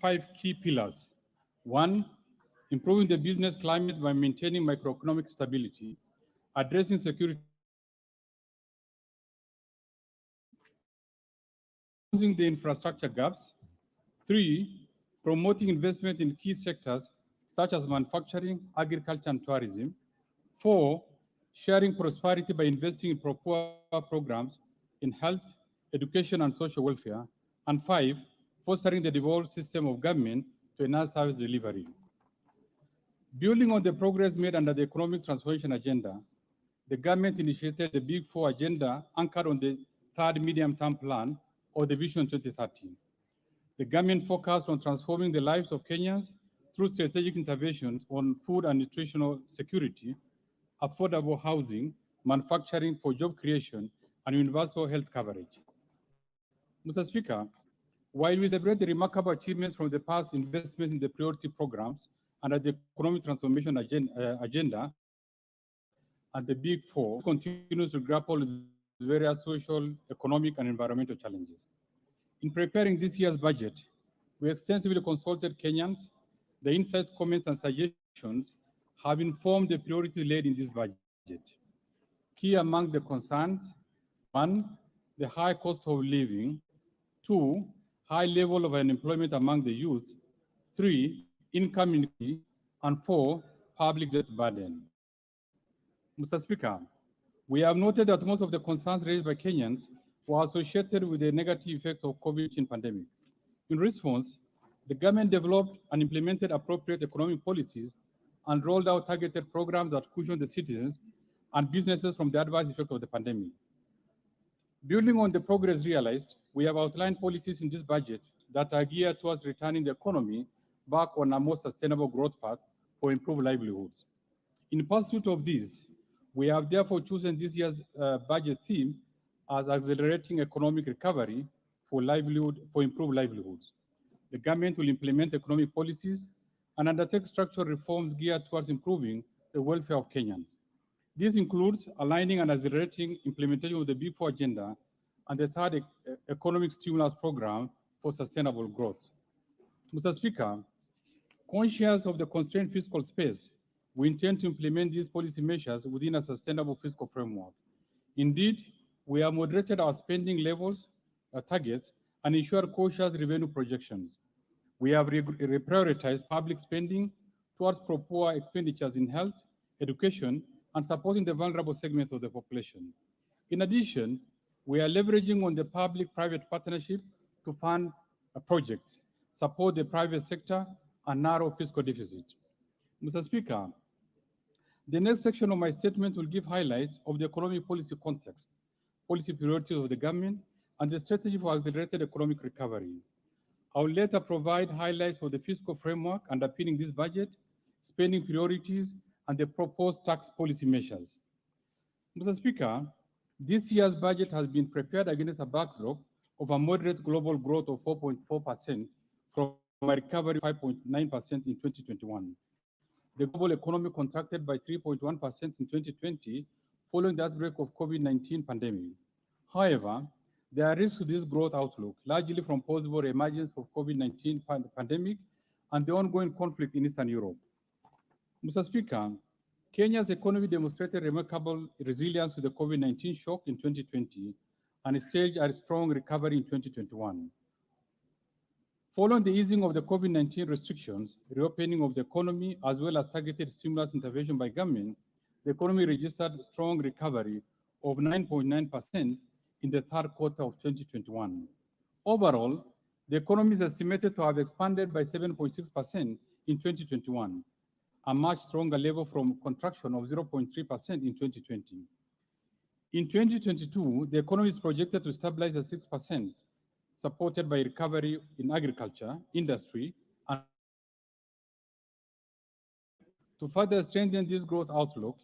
5 key pillars. One, improving the business climate by maintaining macroeconomic stability, addressing security closing the infrastructure gaps. Three, promoting investment in key sectors such as manufacturing, agriculture, and tourism. Four, sharing prosperity by investing in poor programs in health, education, and social welfare. And five, fostering the devolved system of government to enhance service delivery. Building on the progress made under the economic transformation agenda, the government initiated the Big Four agenda anchored on the third medium-term plan or the Vision 2030. The government focused on transforming the lives of Kenyans through strategic interventions on food and nutritional security, affordable housing, manufacturing for job creation, and universal health coverage. Mr. Speaker, while we celebrate the remarkable achievements from the past investments in the priority programs under the economic transformation agenda and the Big Four, continues to grapple with various social, economic, and environmental challenges. In preparing this year's budget, we extensively consulted Kenyans. The insights, comments, and suggestions have informed the priorities laid in this budget. Key among the concerns: one, the high cost of living; two, high level of unemployment among the youth; three, income inequality; and four, public debt burden. Mr. Speaker, we have noted that most of the concerns raised by Kenyans were associated with the negative effects of COVID-19 pandemic. In response, the government developed and implemented appropriate economic policies and rolled out targeted programs that cushion the citizens and businesses from the adverse effects of the pandemic. Building on the progress realized, we have outlined policies in this budget that are geared towards returning the economy back on a more sustainable growth path for improved livelihoods. In pursuit of this, we have therefore chosen this year's budget theme as accelerating economic recovery for improved livelihoods. The government will implement economic policies and undertake structural reforms geared towards improving the welfare of Kenyans. This includes aligning and accelerating implementation of the Big Four agenda and the third economic stimulus program for sustainable growth. Mr. Speaker, conscious of the constrained fiscal space, we intend to implement these policy measures within a sustainable fiscal framework. Indeed, we have moderated our spending levels, targets, and ensured cautious revenue projections. We have reprioritized public spending towards proper expenditures in health, education, and supporting the vulnerable segments of the population. In addition, we are leveraging on the public-private partnership to fund projects, support the private sector, and narrow fiscal deficit. Mr. Speaker, the next section of my statement will give highlights of the economic policy context, policy priorities of the government, and the strategy for accelerated economic recovery. I will later provide highlights of the fiscal framework underpinning this budget, spending priorities, and the proposed tax policy measures. Mr. Speaker, this year's budget has been prepared against a backdrop of a moderate global growth of 4.4% from a recovery of 5.9% in 2021. The global economy contracted by 3.1% in 2020 following the outbreak of COVID-19 pandemic. However, there are risks to this growth outlook, largely from possible emergence of COVID-19 pandemic and the ongoing conflict in Eastern Europe. Mr. Speaker, Kenya's economy demonstrated remarkable resilience to the COVID-19 shock in 2020 and staged a strong recovery in 2021. Following the easing of the COVID-19 restrictions, reopening of the economy, as well as targeted stimulus intervention by government, the economy registered strong recovery of 9.9% in the third quarter of 2021. Overall, the economy is estimated to have expanded by 7.6% in 2021, a much stronger level from contraction of 0.3% in 2020. In 2022, the economy is projected to stabilize at 6%, supported by recovery in agriculture, industry, and to further strengthen this growth outlook,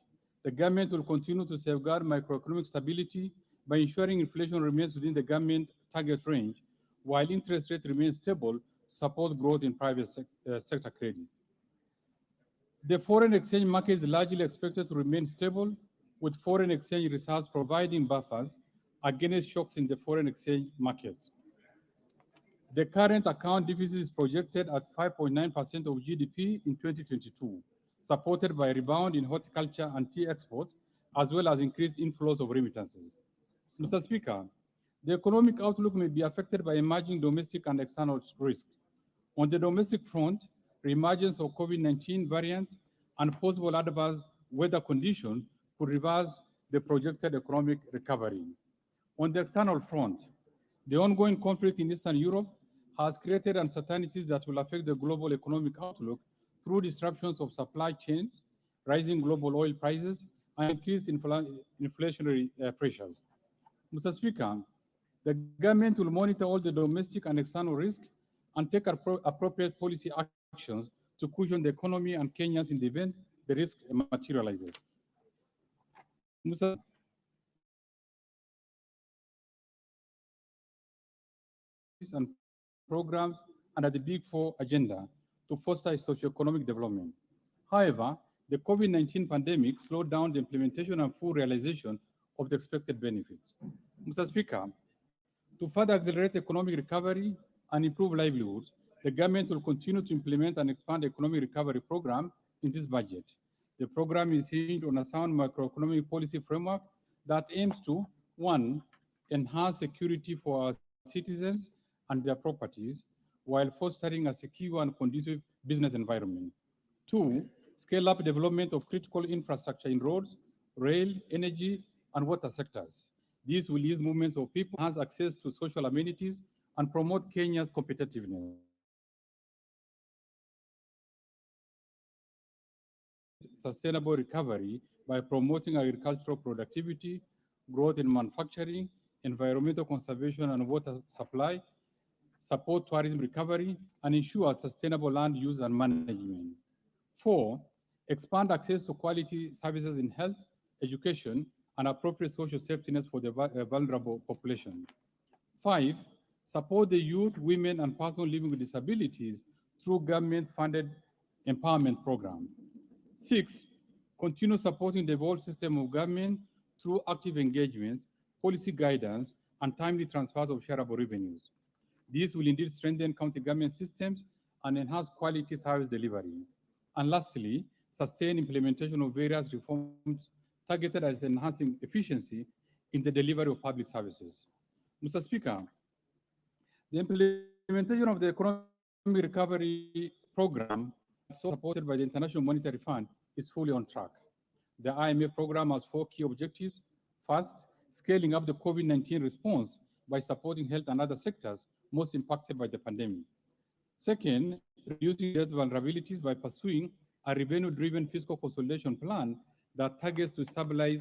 the government will continue to safeguard macroeconomic stability by ensuring inflation remains within the government target range, while interest rate remains stable to support growth in private sector credit. The foreign exchange market is largely expected to remain stable, with foreign exchange reserves providing buffers against shocks in the foreign exchange markets. The current account deficit is projected at 5.9% of GDP in 2022, supported by a rebound in horticulture and tea exports, as well as increased inflows of remittances. Mr. Speaker, the economic outlook may be affected by emerging domestic and external risks. On the domestic front, reemergence of COVID-19 variant and possible adverse weather conditions could reverse the projected economic recovery. On the external front, the ongoing conflict in Eastern Europe has created uncertainties that will affect the global economic outlook through disruptions of supply chains, rising global oil prices, and increased inflationary pressures. Mr. Speaker, the government will monitor all the domestic and external risks and take appropriate policy actions to cushion the economy and Kenyans in the event the risk materializes. Mr. And programs under the Big Four agenda to foster socioeconomic development. However, the COVID-19 pandemic slowed down the implementation and full realization of the expected benefits. Mr. Speaker, to further accelerate economic recovery and improve livelihoods, the government will continue to implement and expand the economic recovery program in this budget. The program is hinged on a sound macroeconomic policy framework that aims to, one, enhance security for our citizens and their properties while fostering a secure and conducive business environment. Two, scale up development of critical infrastructure in roads, rail, energy, and water sectors. This will ease movements of people, enhance access to social amenities, and promote Kenya's competitiveness. Sustainable recovery by promoting agricultural productivity, growth in manufacturing, environmental conservation and water supply, support tourism recovery, and ensure sustainable land use and management. Four, expand access to quality services in health, education, and appropriate social safety nets for the vulnerable population. Five, support the youth, women, and persons living with disabilities through government-funded empowerment program. Six, continue supporting the whole system of government through active engagements, policy guidance, and timely transfers of shareable revenues. This will indeed strengthen county government systems and enhance quality service delivery. And lastly, sustain implementation of various reforms targeted at enhancing efficiency in the delivery of public services. Mr. Speaker, the implementation of the economic recovery program supported by the International Monetary Fund is fully on track. The IMF program has four key objectives. First, scaling up the COVID-19 response by supporting health and other sectors most impacted by the pandemic. Second, reducing debt vulnerabilities by pursuing a revenue-driven fiscal consolidation plan that targets to stabilize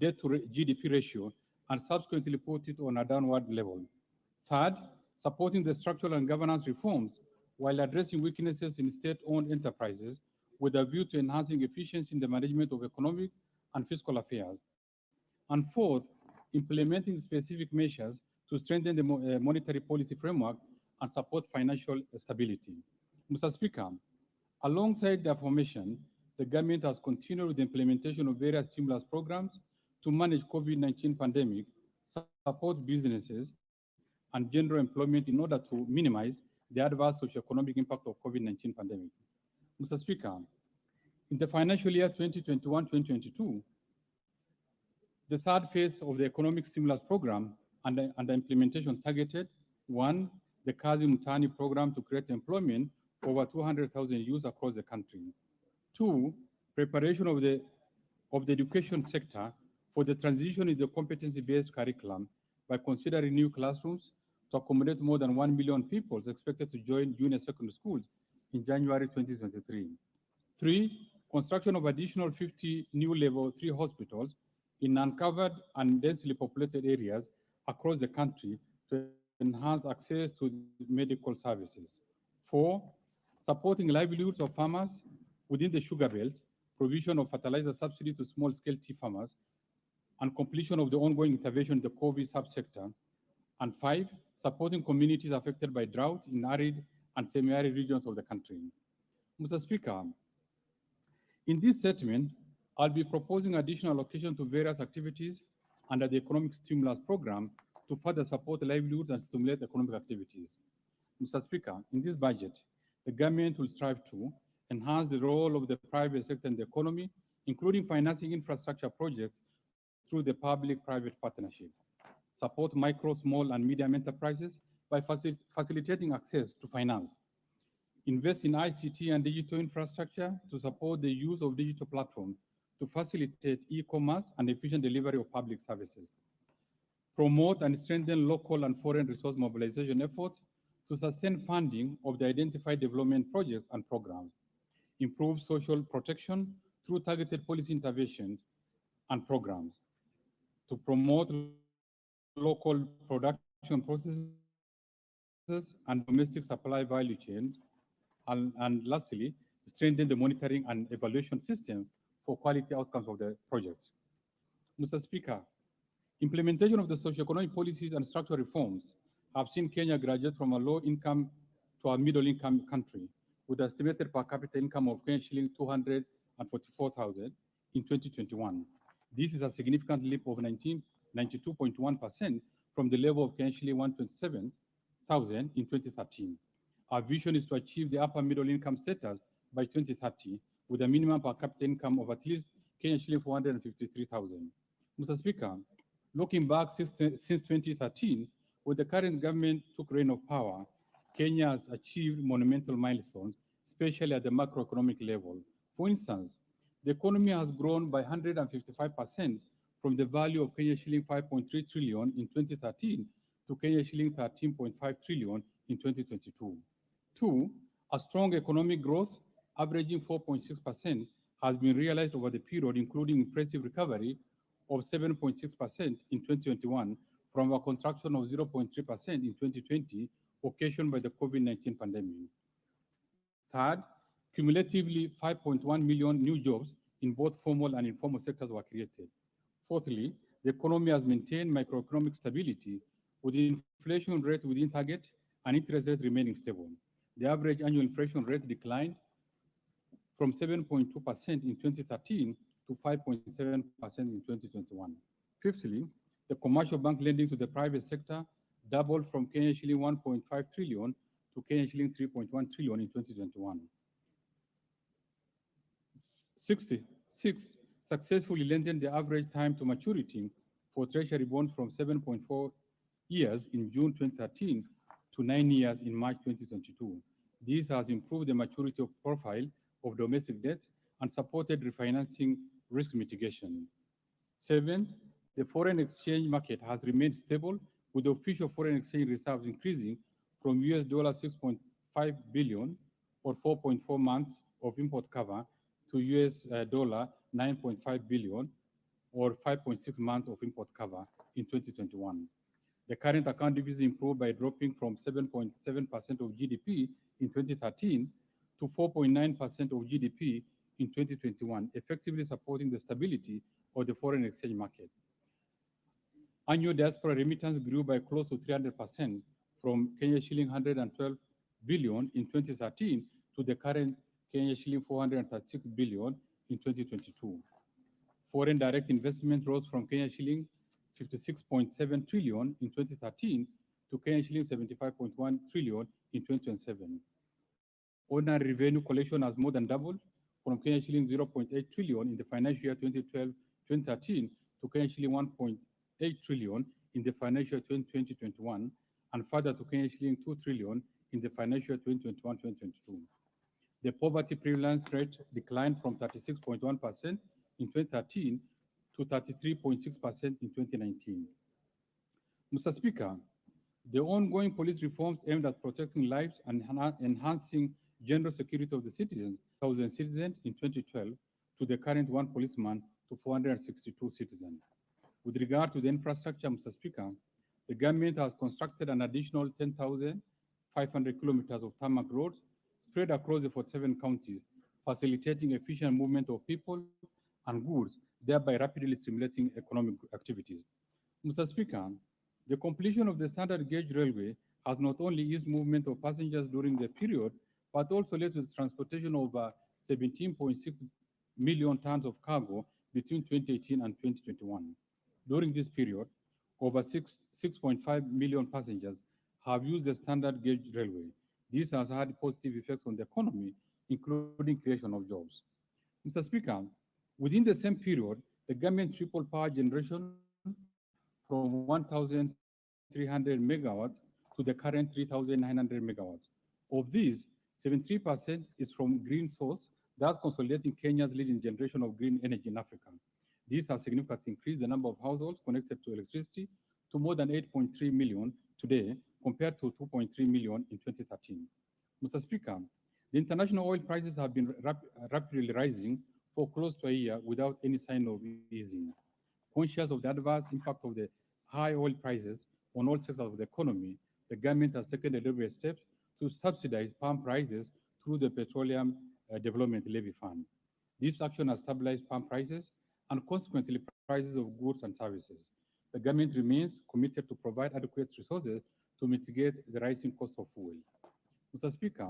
debt to GDP ratio and subsequently put it on a downward level. Third, supporting the structural and governance reforms while addressing weaknesses in state-owned enterprises with a view to enhancing efficiency in the management of economic and fiscal affairs. And fourth, implementing specific measures to strengthen the monetary policy framework and support financial stability. Mr. Speaker, alongside the aforementioned, the government has continued with the implementation of various stimulus programs to manage COVID-19 pandemic, support businesses, and general employment in order to minimize the adverse socioeconomic impact of COVID-19 pandemic. Mr. Speaker, in the financial year 2021-2022, the third phase of the economic stimulus program and the implementation targeted, one, the Kazi Mtaani program to create employment for over 200,000 youths across the country. Two, preparation of the education sector for the transition in the competency-based curriculum by considering new classrooms to accommodate more than 1 million people expected to join junior secondary schools in January 2023. Three, construction of additional 50 new level 3 hospitals in uncovered and densely populated areas across the country to enhance access to medical services. Four, supporting livelihoods of farmers within the sugar belt, provision of fertilizer subsidy to small-scale tea farmers, and completion of the ongoing intervention in the COVID subsector. And five, supporting communities affected by drought in arid and semi-arid regions of the country. Mr. Speaker, in this statement, I'll be proposing additional allocation to various activities under the economic stimulus program to further support livelihoods and stimulate economic activities. Mr. Speaker, in this budget, the government will strive to enhance the role of the private sector in the economy, including financing infrastructure projects through the public-private partnership, support micro, small, and medium enterprises by facilitating access to finance, invest in ICT and digital infrastructure to support the use of digital platforms to facilitate e-commerce and efficient delivery of public services, promote and strengthen local and foreign resource mobilization efforts to sustain funding of the identified development projects and programs, improve social protection through targeted policy interventions and programs, to promote local production processes and domestic supply value chains, and lastly, to strengthen the monitoring and evaluation system for quality outcomes of the projects. Mr. Speaker, implementation of the socio-economic policies and structural reforms have seen Kenya graduate from a low-income to a middle-income country, with estimated per capita income of Kenya shilling 244,000 in 2021. This is a significant leap of 92.1% from the level of Kenya shilling 127,000 in 2013. Our vision is to achieve the upper middle income status by 2030 with a minimum per capita income of at least Kenya shilling 453,000. Mr. Speaker, looking back since 2013, when the current government took reign of power, Kenya has achieved monumental milestones, especially at the macroeconomic level. For instance, the economy has grown by 155% from the value of Kenya shilling 5.3 trillion in 2013 to Kenya shilling 13.5 trillion in 2022. Two, a strong economic growth, averaging 4.6%, has been realized over the period, including impressive recovery of 7.6% in 2021 from a contraction of 0.3% in 2020, occasioned by the COVID-19 pandemic. Third, cumulatively 5.1 million new jobs in both formal and informal sectors were created. Fourthly, the economy has maintained macroeconomic stability with inflation rate within target and interest rates remaining stable. The average annual inflation rate declined from 7.2% in 2013 to 5.7% in 2021. Fifthly, the commercial bank lending to the private sector doubled from Kenya shilling 1.5 trillion to Kenya shilling 3.1 trillion in 2021. Sixth, successfully lengthened the average time to maturity for treasury bonds from 7.4 years in June 2013 to 9 years in March 2022. This has improved the maturity profile of domestic debt and supported refinancing risk mitigation. Seventh, the foreign exchange market has remained stable, with the official foreign exchange reserves increasing from US dollar 6.5 billion or 4.4 months of import cover to US dollar 9.5 billion or 5.6 months of import cover in 2021. The current account deficit improved by dropping from 7.7% of GDP in 2013 to 4.9% of GDP in 2021, effectively supporting the stability of the foreign exchange market. Annual diaspora remittance grew by close to 300% from Kenya shilling 112 billion in 2013 to the current Kenya shilling 436 billion in 2022. Foreign direct investment rose from Kenya shilling 56.7 trillion in 2013 to Kenya shilling 75.1 trillion in 2027. Ordinary revenue collection has more than doubled from Kenya shilling 0.8 trillion in the financial year 2012-2013 to Kenya shilling 1.8 trillion in the financial year 2020-21, and further to Kenya shilling 2 trillion in the financial year 2021-2022. The poverty prevalence rate declined from 36.1% in 2013 to 33.6% in 2019. Mr. Speaker, the ongoing police reforms aimed at protecting lives and enhancing general security of the citizens, 1,000 citizens in 2012 to the current one policeman to 462 citizens. With regard to the infrastructure, Mr. Speaker, the government has constructed an additional 10,500 kilometers of tarmac roads spread across the 47 counties, facilitating efficient movement of people and goods, thereby rapidly stimulating economic activities. Mr. Speaker, the completion of the standard gauge railway has not only eased movement of passengers during the period, but also led to the transportation of 17.6 million tons of cargo between 2018 and 2021. During this period, over 6.5 million passengers have used the standard gauge railway. This has had positive effects on the economy, including creation of jobs. Mr. Speaker, within the same period, the government tripled power generation from 1,300 megawatts to the current 3,900 megawatts. Of these, 73% is from green source, thus consolidating Kenya's leading generation of green energy in Africa. This has significantly increased the number of households connected to electricity to more than 8.3 million today, compared to 2.3 million in 2013. Mr. Speaker, the international oil prices have been rapidly rising for close to a year without any sign of easing. Conscious of the adverse impact of the high oil prices on all sectors of the economy, the government has taken deliberate steps to subsidize palm prices through the Petroleum Development Levy Fund. This action has stabilized palm prices and consequently prices of goods and services. The government remains committed to provide adequate resources to mitigate the rising cost of fuel. Mr. Speaker,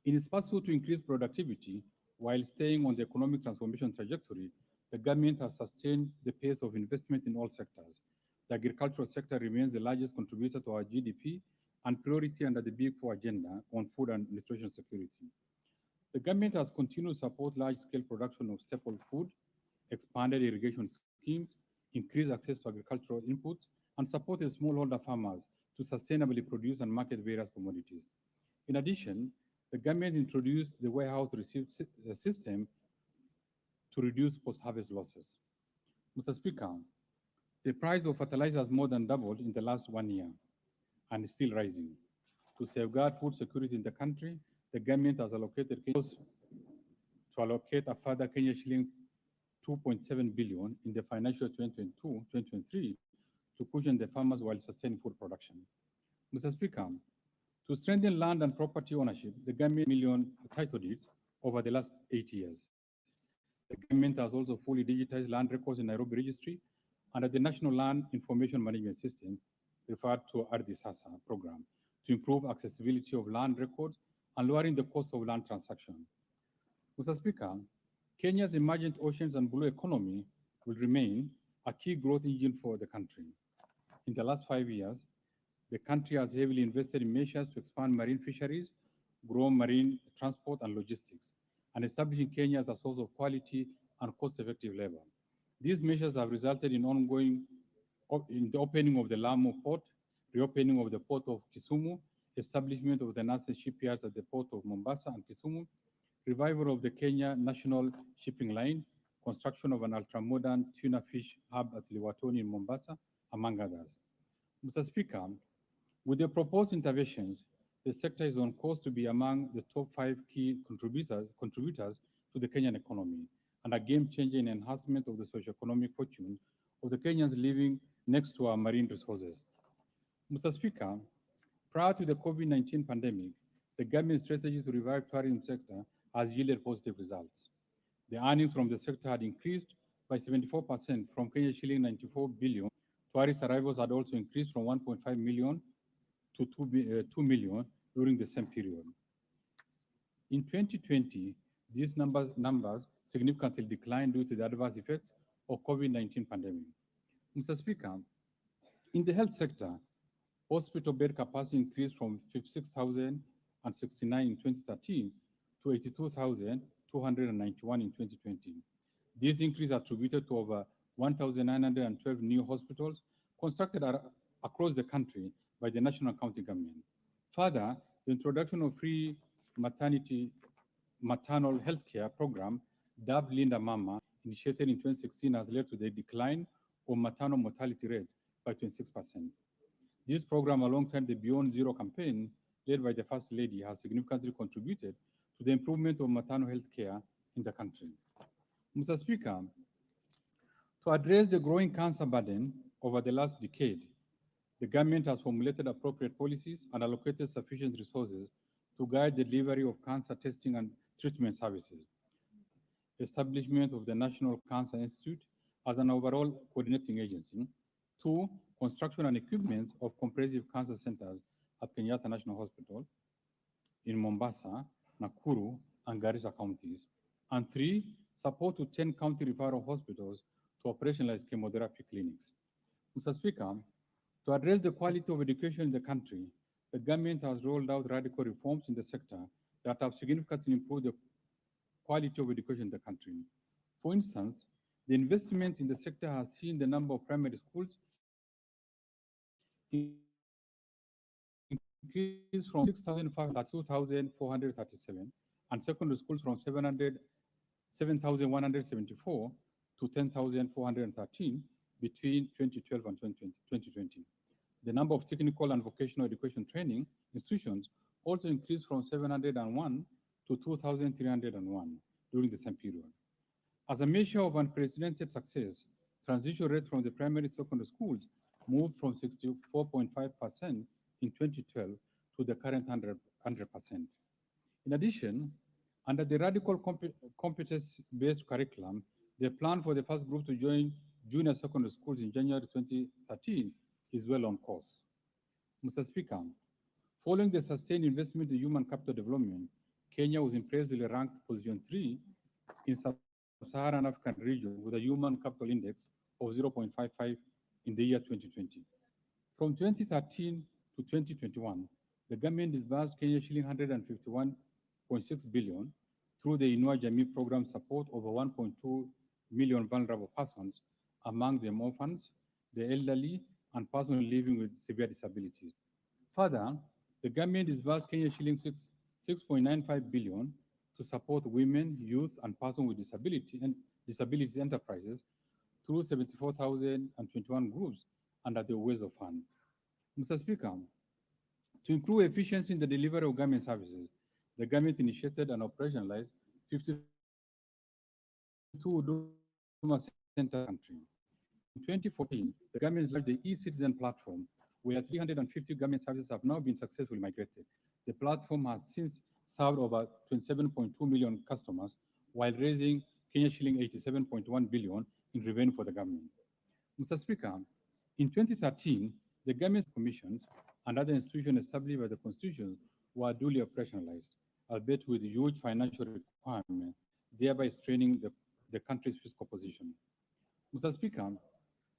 in its pursuit to increase productivity while staying on the economic transformation trajectory, the government has sustained the pace of investment in all sectors. The agricultural sector remains the largest contributor to our GDP and priority under the Big Four agenda on food and nutrition security. The government has continued to support large-scale production of staple food, expanded irrigation schemes, increased access to agricultural inputs, and supported smallholder farmers to sustainably produce and market various commodities. In addition, the government introduced the warehouse receipt system to reduce post-harvest losses. Mr. Speaker, the price of fertilizer has more than doubled in the last 1 year and is still rising. To safeguard food security in the country, the government has allocated to allocate a further Kenya shilling 2.7 billion in the financial 2022-2023 to cushion the farmers while sustaining food production. Mr. Speaker, to strengthen land and property ownership, the government million title deeds over the last 8 years. The government has also fully digitized land records in Nairobi Registry under the National Land Information Management System, referred to Ardhi Sasa program, to improve accessibility of land records and lowering the cost of land transaction. Mr. Speaker, Kenya's emergent oceans and blue economy will remain a key growth engine for the country. In the last 5 years, the country has heavily invested in measures to expand marine fisheries, grow marine transport and logistics, and establishing Kenya as a source of quality and cost-effective labor. These measures have resulted in in the opening of the Lamu port, reopening of the port of Kisumu, establishment of the nascent shipyards at the port of Mombasa and Kisumu, revival of the Kenya National Shipping Line, construction of an ultra-modern tuna fish hub at Liwatoni in Mombasa, among others. Mr. Speaker, with the proposed interventions, the sector is on course to be among the top 5 key contributors to the Kenyan economy and a game-changing enhancement of the socio-economic fortune of the Kenyans living next to our marine resources. Mr. Speaker, prior to the COVID-19 pandemic, the government's strategy to revive tourism sector has yielded positive results. The earnings from the sector had increased by 74% from Kenya shilling 94 billion. Tourist arrivals had also increased from 1.5 million to 2 million during the same period. In 2020, these numbers significantly declined due to the adverse effects of COVID-19 pandemic. Mr. Speaker, in the health sector, hospital bed capacity increased from 56,069 in 2013 to 82,291 in 2020. This increase attributed to over 1,912 new hospitals constructed across the country by the national county government. Further, the introduction of free maternal health care program, dubbed Linda Mama, initiated in 2016, has led to the decline of maternal mortality rate by 26%. This program, alongside the Beyond Zero campaign led by the First Lady, has significantly contributed to the improvement of maternal health care in the country. Mr. Speaker, to address the growing cancer burden over the last decade, the government has formulated appropriate policies and allocated sufficient resources to guide the delivery of cancer testing and treatment services. Establishment of the National Cancer Institute as an overall coordinating agency. 2, construction and equipment of comprehensive cancer centers at Kenyatta National Hospital in Mombasa, Nakuru, and Garissa counties. And 3, support to 10 county referral hospitals to operationalize chemotherapy clinics. Mr. Speaker, To address the quality of education in the country, the government has rolled out radical reforms in the sector that have significantly improved the quality of education in the country. For instance, the investment in the sector has seen the number of primary schools increase from 6,500 2,437, and secondary schools from 7,174 to 10,413 between 2012 and 2020. The number of technical and vocational education training institutions also increased from 701 to 2,301 during the same period. As a measure of unprecedented success, transition rate from the primary secondary schools moved from 64.5% in 2012 to the current 100%. In addition, under the radical competence-based curriculum, the plan for the first group to join junior secondary schools in January 2013 is well on course. Mr. Speaker, following the sustained investment in human capital development, Kenya was impressively ranked position 3 in sub-Saharan African region with a human capital index of 0.55 in the year 2020. From 2013 to 2021, the government disbursed Kenya shilling 151.6 billion through the Inua Jamii program support over 1.2 million vulnerable persons, among them orphans, the elderly, and persons living with severe disabilities. Further, the government disbursed Kenya shilling 6.95 billion to support women, youth, and persons with disability and disabilities enterprises through 74,021 groups under the Ways of Fund. Mr. Speaker, to improve efficiency in the delivery of government services, the government initiated and operationalized 52 Huduma Centers across the country. In 2014, the government launched the e-Citizen platform, where 350 government services have now been successfully migrated. The platform has since served over 27.2 million customers while raising Kenya shilling 87.1 billion in revenue for the government. Mr. Speaker, in 2013, the government's commissions and other institutions established by the Constitution were duly operationalized, albeit with huge financial requirements, thereby straining the country's fiscal position. Mr. Speaker,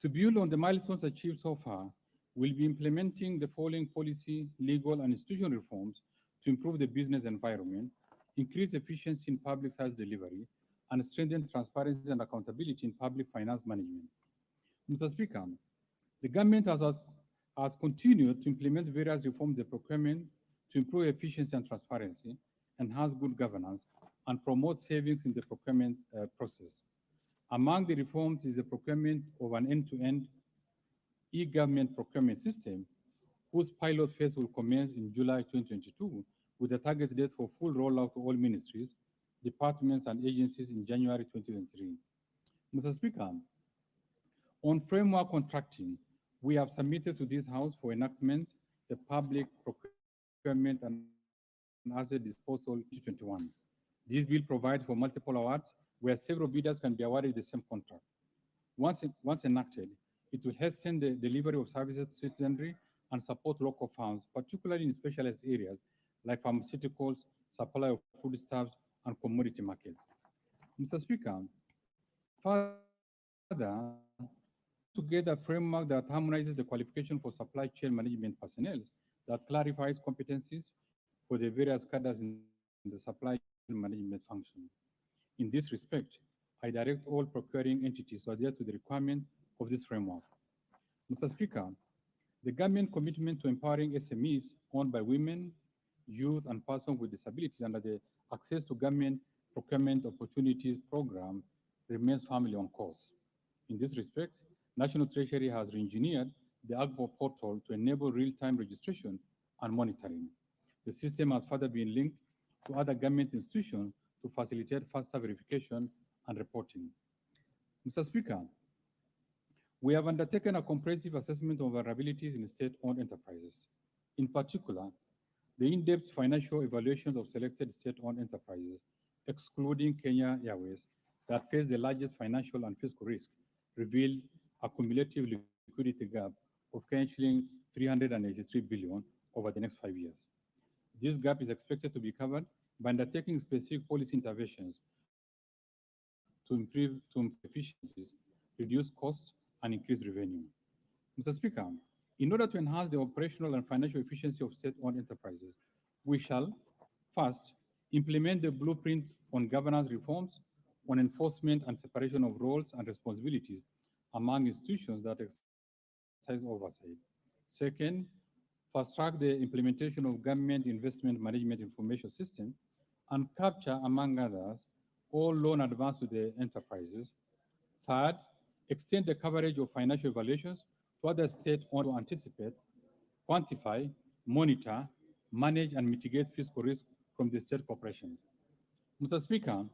to build on the milestones achieved so far, we'll be implementing the following policy, legal, and institutional reforms to improve the business environment, increase efficiency in public service delivery, and strengthen transparency and accountability in public finance management. Mr. Speaker, the government has continued to implement various reforms in procurement to improve efficiency and transparency, enhance good governance, and promote savings in the procurement process. Among the reforms is the procurement of an end-to-end e-government procurement system, whose pilot phase will commence in July 2022, with a target date for full rollout to all ministries, departments, and agencies in January 2023. Mr. Speaker, on framework contracting, we have submitted to this House for enactment the Public Procurement and Asset Disposal 2021. This bill provides for multiple awards where several bidders can be awarded the same contract. Once enacted, it will hasten the delivery of services to citizenry and support local farms, particularly in specialized areas like pharmaceuticals, supply of foodstuffs, and commodity markets. Mr. Speaker, further, to put together a framework that harmonizes the qualification for supply chain management personnel, that clarifies competencies for the various cadres in the supply chain management function. In this respect, I direct all procuring entities to adhere to the requirement of this framework. Mr. Speaker, the government commitment to empowering SMEs owned by women, youth, and persons with disabilities under the Access to Government Procurement Opportunities Program remains firmly on course. In this respect, National Treasury has re-engineered the AGBO portal to enable real-time registration and monitoring. The system has further been linked to other government institutions to facilitate faster verification and reporting. Mr. Speaker, we have undertaken a comprehensive assessment of vulnerabilities in state-owned enterprises. In particular, the in-depth financial evaluations of selected state-owned enterprises, excluding Kenya Airways, that face the largest financial and fiscal risk, revealed a cumulative liquidity gap of shilling 383 billion over the next 5 years. This gap is expected to be covered by undertaking specific policy interventions to improve efficiencies, reduce costs, and increase revenue. Mr. Speaker, In order to enhance the operational and financial efficiency of state-owned enterprises, we shall first implement the blueprint on governance reforms, on enforcement and separation of roles and responsibilities among institutions that exercise oversight. Second, fast-track the implementation of government investment management information system and capture, among others, all loan advance to the enterprises. Third, extend the coverage of financial evaluations to other states to anticipate, quantify, monitor, manage, and mitigate fiscal risk from the state corporations. Mr. Speaker,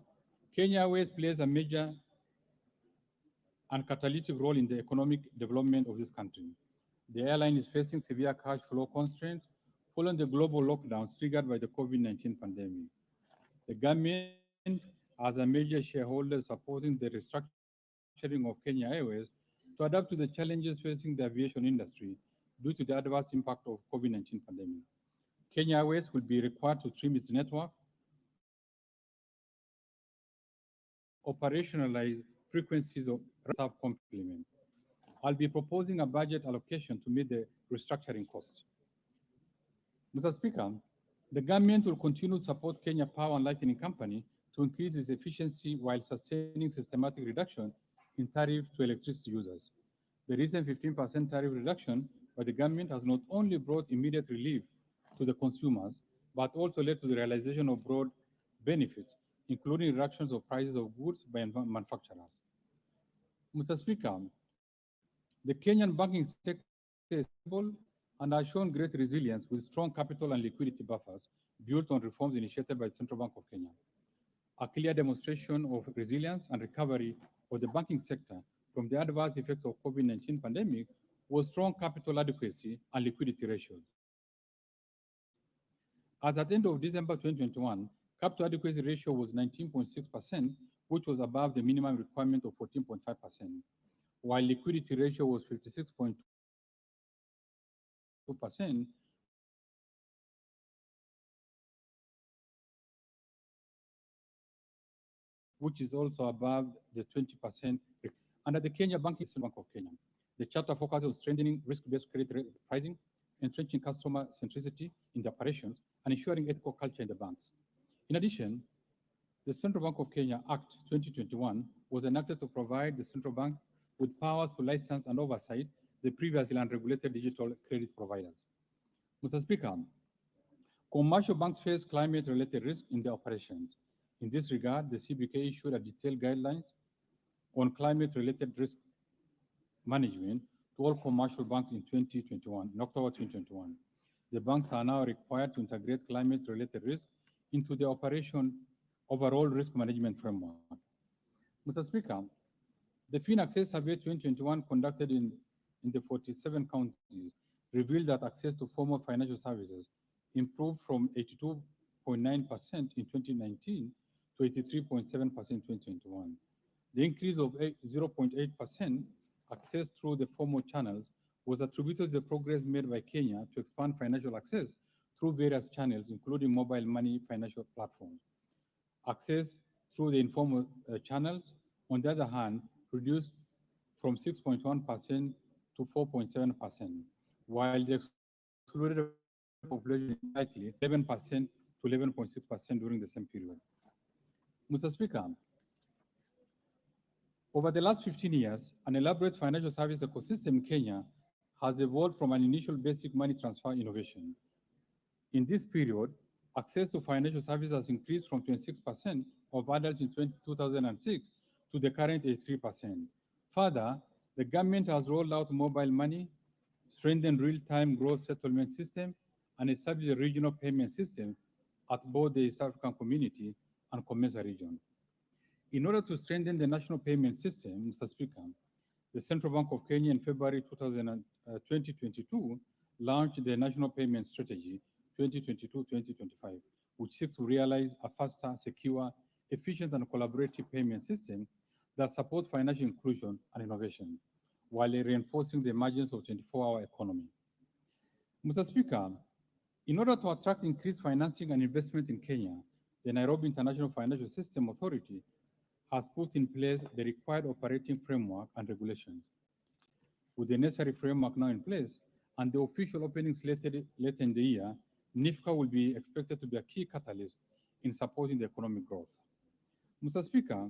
Kenya Airways plays a major and catalytic role in the economic development of this country. The airline is facing severe cash flow constraints following the global lockdowns triggered by the COVID-19 pandemic. The government, as a major shareholder, supporting the restructuring of Kenya Airways to adapt to the challenges facing the aviation industry due to the adverse impact of COVID-19 pandemic. Kenya Airways will be required to trim its network, operationalize frequencies of serve complement. I'll be proposing a budget allocation to meet the restructuring cost. Mr. Speaker, the government will continue to support Kenya Power and Lighting Company to increase its efficiency while sustaining systematic reduction in tariff to electricity users. The recent 15% tariff reduction by the government has not only brought immediate relief to the consumers, but also led to the realization of broad benefits, including reductions of prices of goods by manufacturers. Mr. Speaker, the Kenyan banking sector is stable and has shown great resilience with strong capital and liquidity buffers built on reforms initiated by the Central Bank of Kenya. A clear demonstration of resilience and recovery of the banking sector from the adverse effects of COVID-19 pandemic was strong capital adequacy and liquidity ratios. As at end of December 2021, capital adequacy ratio was 19.6%, which was above the minimum requirement of 14.5%, while liquidity ratio was 56.2%, which is also above the 20% required minimum requirement of 15%. Under the Kenya Banking Central Bank of Kenya, the charter focuses on strengthening risk-based credit pricing, entrenching customer centricity in the operations, and ensuring ethical culture in the banks. In addition, the Central Bank of Kenya Act 2021 was enacted to provide the central bank with powers to license and oversight the previously unregulated digital credit providers. Mr. Speaker, commercial banks face climate-related risk in their operations. In this regard, the CBK issued a detailed guidelines on climate-related risk management to all commercial banks in October 2021. The banks are now required to integrate climate-related risk into the operation overall risk management framework. Mr. Speaker, the Fin Access Survey 2021 conducted in the 47 counties revealed that access to formal financial services improved from 82.9% in 2019 to 83.7% in 2021. The increase of 0.8% access through the formal channels was attributed to the progress made by Kenya to expand financial access through various channels, including mobile money financial platforms. Access through the informal channels, on the other hand, reduced from 6.1% to 4.7%, while the excluded population slightly 11% to 11.6% during the same period. Mr. Speaker, over the last 15 years, an elaborate financial service ecosystem in Kenya has evolved from an initial basic money transfer innovation. In this period, access to financial services has increased from 26% of adults in 2006 to the current 83%. Further, the government has rolled out mobile money, strengthened real-time gross settlement system, and established a regional payment system at both the East African Community and COMESA region. In order to strengthen the national payment system, Mr. Speaker, the Central Bank of Kenya in February 2022 launched the National Payment Strategy 2022-2025, which seeks to realize a faster, secure, efficient, and collaborative payment system that supports financial inclusion and innovation, while reinforcing the emergence of 24-hour economy. Mr. Speaker, in order to attract increased financing and investment in Kenya, the Nairobi International Financial System Authority has put in place the required operating framework and regulations. With the necessary framework now in place, and the official opening slated later in the year, NIFCA will be expected to be a key catalyst in supporting the economic growth. Mr. Speaker,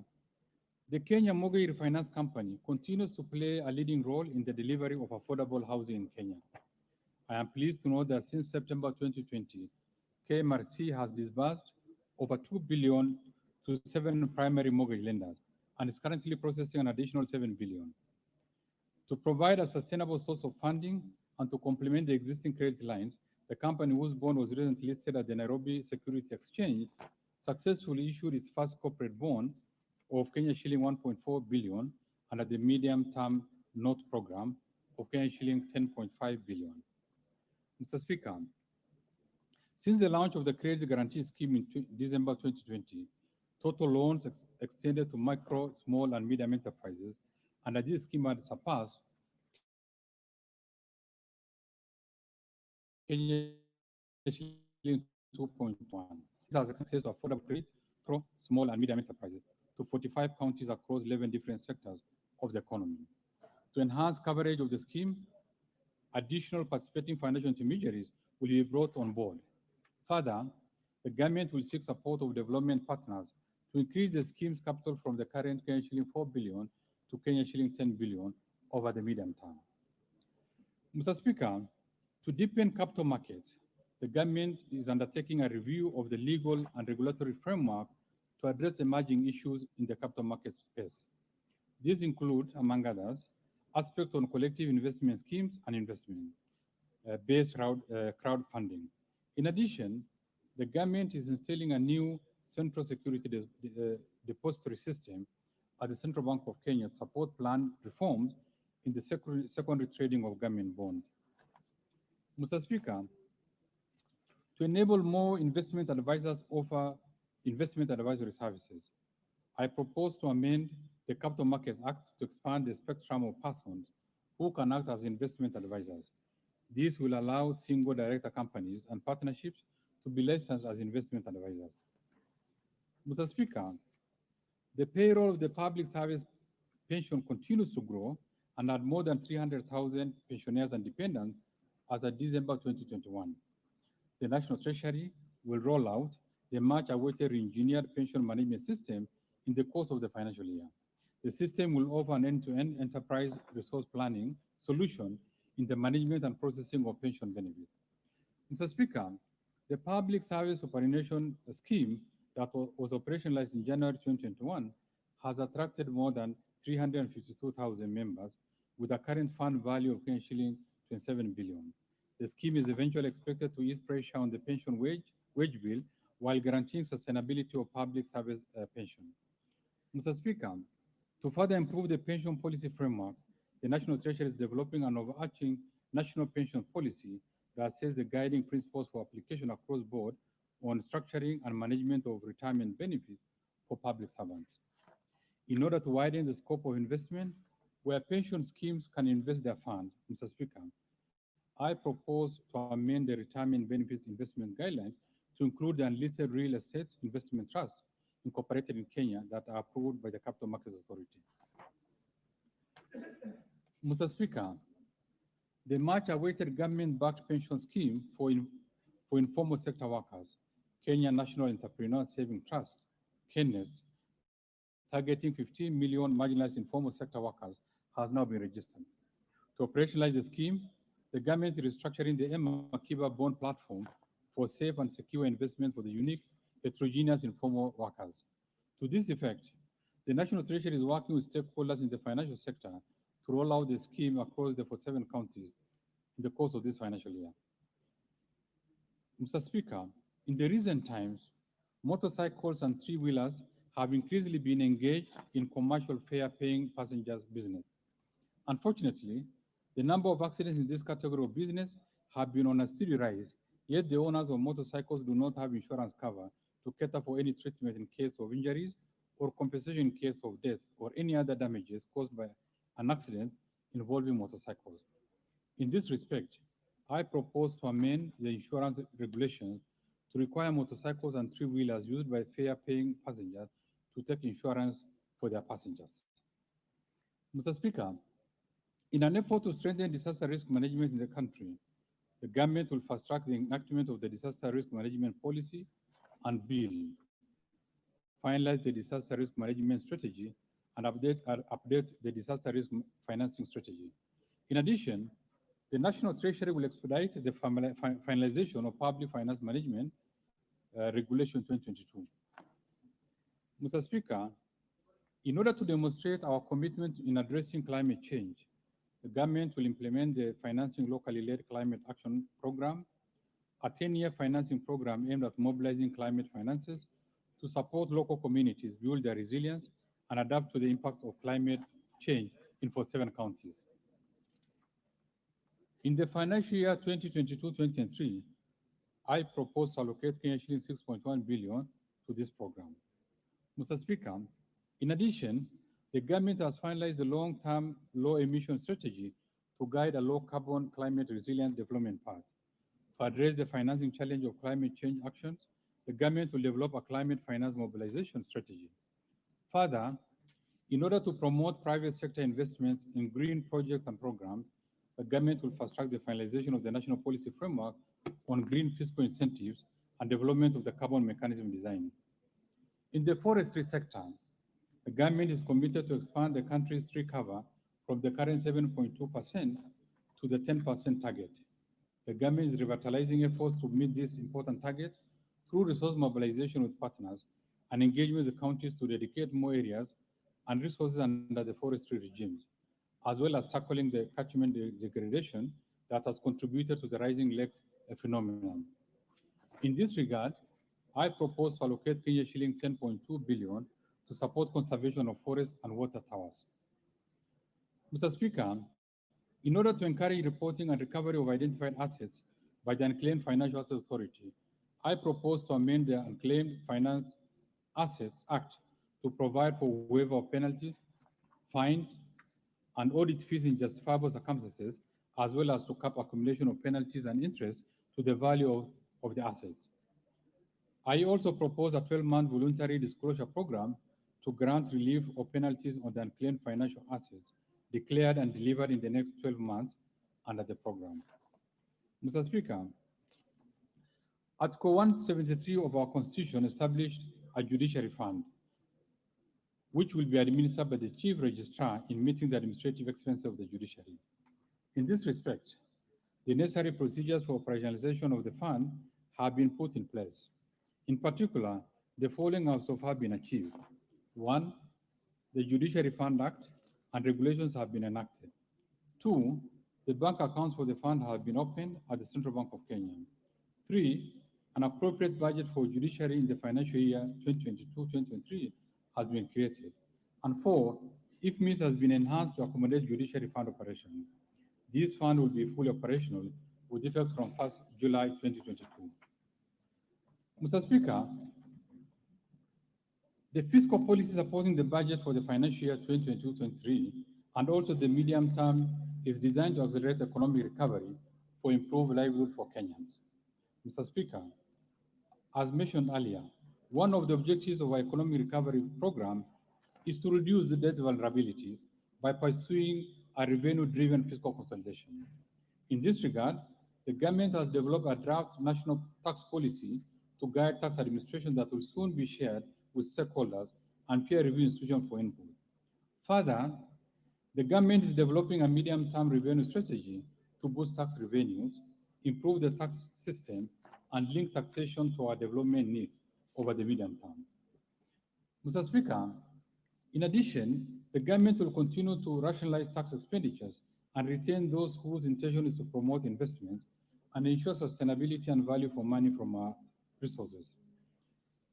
the Kenya Mortgage Refinance Company continues to play a leading role in the delivery of affordable housing in Kenya. I am pleased to note that since September 2020, KMRC has disbursed over 2 billion to 7 primary mortgage lenders and is currently processing an additional 7 billion. To provide a sustainable source of funding and to complement the existing credit lines, the company whose bond was recently listed at the Nairobi Security Exchange successfully issued its first corporate bond of Kenya shilling 1.4 billion under the medium-term note program of Kenya shilling 10.5 billion. Mr. Speaker, since the launch of the Credit Guarantee Scheme in December 2020, total loans extended to micro, small, and medium enterprises under this scheme had surpassed Kenya shilling 2.1. This has extended access to affordable credit for small and medium enterprises to 45 counties across 11 different sectors of the economy. To enhance coverage of the scheme, additional participating financial intermediaries will be brought on board. Further, the government will seek support of development partners to increase the scheme's capital from the current Kenya shilling 4 billion to Kenya shilling 10 billion over the medium term. Mr. Speaker, to deepen capital markets, the government is undertaking a review of the legal and regulatory framework to address emerging issues in the capital market space. These include, among others, aspects on collective investment schemes and investment-based crowdfunding. In addition, the government is installing a new central security depository system at the Central Bank of Kenya to support planned reforms in the secondary trading of government bonds. Mr. Speaker, to enable more investment advisors offer investment advisory services, I propose to amend the Capital Markets Act to expand the spectrum of persons who can act as investment advisors. This will allow single director companies and partnerships to be licensed as investment advisors. Mr. Speaker, the payroll of the public service pension continues to grow and had more than 300,000 pensioners and dependents as of December 2021. The National Treasury will roll out the much-awaited re-engineered pension management system in the course of the financial year. The system will offer an end-to-end enterprise resource planning solution in the management and processing of pension benefits. Mr. Speaker, the Public Service Superannuation Scheme that was operationalized in January 2021 has attracted more than 352,000 members with a current fund value of shilling 27 billion. The scheme is eventually expected to ease pressure on the pension wage bill while guaranteeing sustainability of public service pension. Mr. Speaker, to further improve the pension policy framework, the National Treasury is developing an overarching national pension policy that sets the guiding principles for application across board on structuring and management of retirement benefits for public servants. In order to widen the scope of investment, where pension schemes can invest their funds, Mr. Speaker, I propose to amend the retirement benefits investment guidelines to include the unlisted real estate investment trust incorporated in Kenya that are approved by the Capital Markets Authority. Mr. Speaker, the much-awaited government-backed pension scheme for informal sector workers, Kenya National Entrepreneur Saving Trust, KENEST, targeting 15 million marginalized informal sector workers, has now been registered. To operationalize the scheme, the government is restructuring the Akiba bond platform for safe and secure investment for the unique heterogeneous informal workers. To this effect, the National Treasury is working with stakeholders in the financial sector to roll out the scheme across the 47 counties in the course of this financial year. Mr. Speaker, in the recent times, motorcycles and three-wheelers have increasingly been engaged in commercial fare-paying passengers business. Unfortunately, the number of accidents in this category of business have been on a steady rise, yet the owners of motorcycles do not have insurance cover to cater for any treatment in case of injuries or compensation in case of death or any other damages caused by an accident involving motorcycles. In this respect, I propose to amend the insurance regulations to require motorcycles and three-wheelers used by fare-paying passengers to take insurance for their passengers. Mr. Speaker, In an effort to strengthen disaster risk management in the country, the government will fast-track the enactment of the disaster risk management policy and bill, finalize the disaster risk management strategy, and update the disaster risk financing strategy. In addition, the National Treasury will expedite the finalization of Public Finance Management Regulation 2022. Mr. Speaker, in order to demonstrate our commitment in addressing climate change, the government will implement the Financing Locally Led Climate Action Program, a 10-year financing program aimed at mobilizing climate finances to support local communities build their resilience and adapt to the impacts of climate change in 47 counties. In the financial year 2022-2023, I propose to allocate Kenya shilling 6.1 billion to this program. Mr. Speaker, in addition, the government has finalized the long-term low-emission strategy to guide a low-carbon climate-resilient development path. To address the financing challenge of climate change actions, the government will develop a climate finance mobilization strategy. Further, in order to promote private sector investments in green projects and programs, the government will fast-track the finalization of the national policy framework on green fiscal incentives and development of the carbon mechanism design. In the forestry sector, the government is committed to expand the country's tree cover from the current 7.2% to the 10% target. The government is revitalizing efforts to meet this important target through resource mobilization with partners and engagement with the counties to dedicate more areas and resources under the forestry regimes, as well as tackling the catchment degradation that has contributed to the rising lakes phenomenon. In this regard, I propose to allocate Kenya shilling 10.2 billion to support conservation of forests and water towers. Mr. Speaker, in order to encourage reporting and recovery of identified assets by the Unclaimed Financial Assets Authority, I propose to amend the Unclaimed Finance Assets Act to provide for waiver of penalties, fines, and audit fees in justifiable circumstances, as well as to cap accumulation of penalties and interest to the value of the assets. I also propose a 12-month voluntary disclosure program to grant relief of penalties on the unclaimed financial assets declared and delivered in the next 12 months under the program. Mr. Speaker, Article 173 of our Constitution established a judiciary fund, which will be administered by the Chief Registrar in meeting the administrative expenses of the judiciary. In this respect, the necessary procedures for operationalization of the fund have been put in place. In particular, the following have so far been achieved. One, the Judiciary Fund Act and regulations have been enacted. Two, the bank accounts for the fund have been opened at the Central Bank of Kenya. Three, an appropriate budget for judiciary in the financial year 2022-2023 has been created. And four, if means has been enhanced to accommodate judiciary fund operation. This fund will be fully operational with effect from 1st July 2022. Mr. Speaker, the fiscal policy supporting the budget for the financial year 2022-23 and also the medium term is designed to accelerate economic recovery for improved livelihood for Kenyans. Mr. Speaker, as mentioned earlier, one of the objectives of our economic recovery program is to reduce the debt vulnerabilities by pursuing a revenue-driven fiscal consolidation. In this regard, the government has developed a draft national tax policy to guide tax administration that will soon be shared with stakeholders and peer review institutions for input. Further, the government is developing a medium-term revenue strategy to boost tax revenues, improve the tax system, and link taxation to our development needs over the medium term. Mr. Speaker, in addition, the government will continue to rationalize tax expenditures and retain those whose intention is to promote investment and ensure sustainability and value for money from our resources.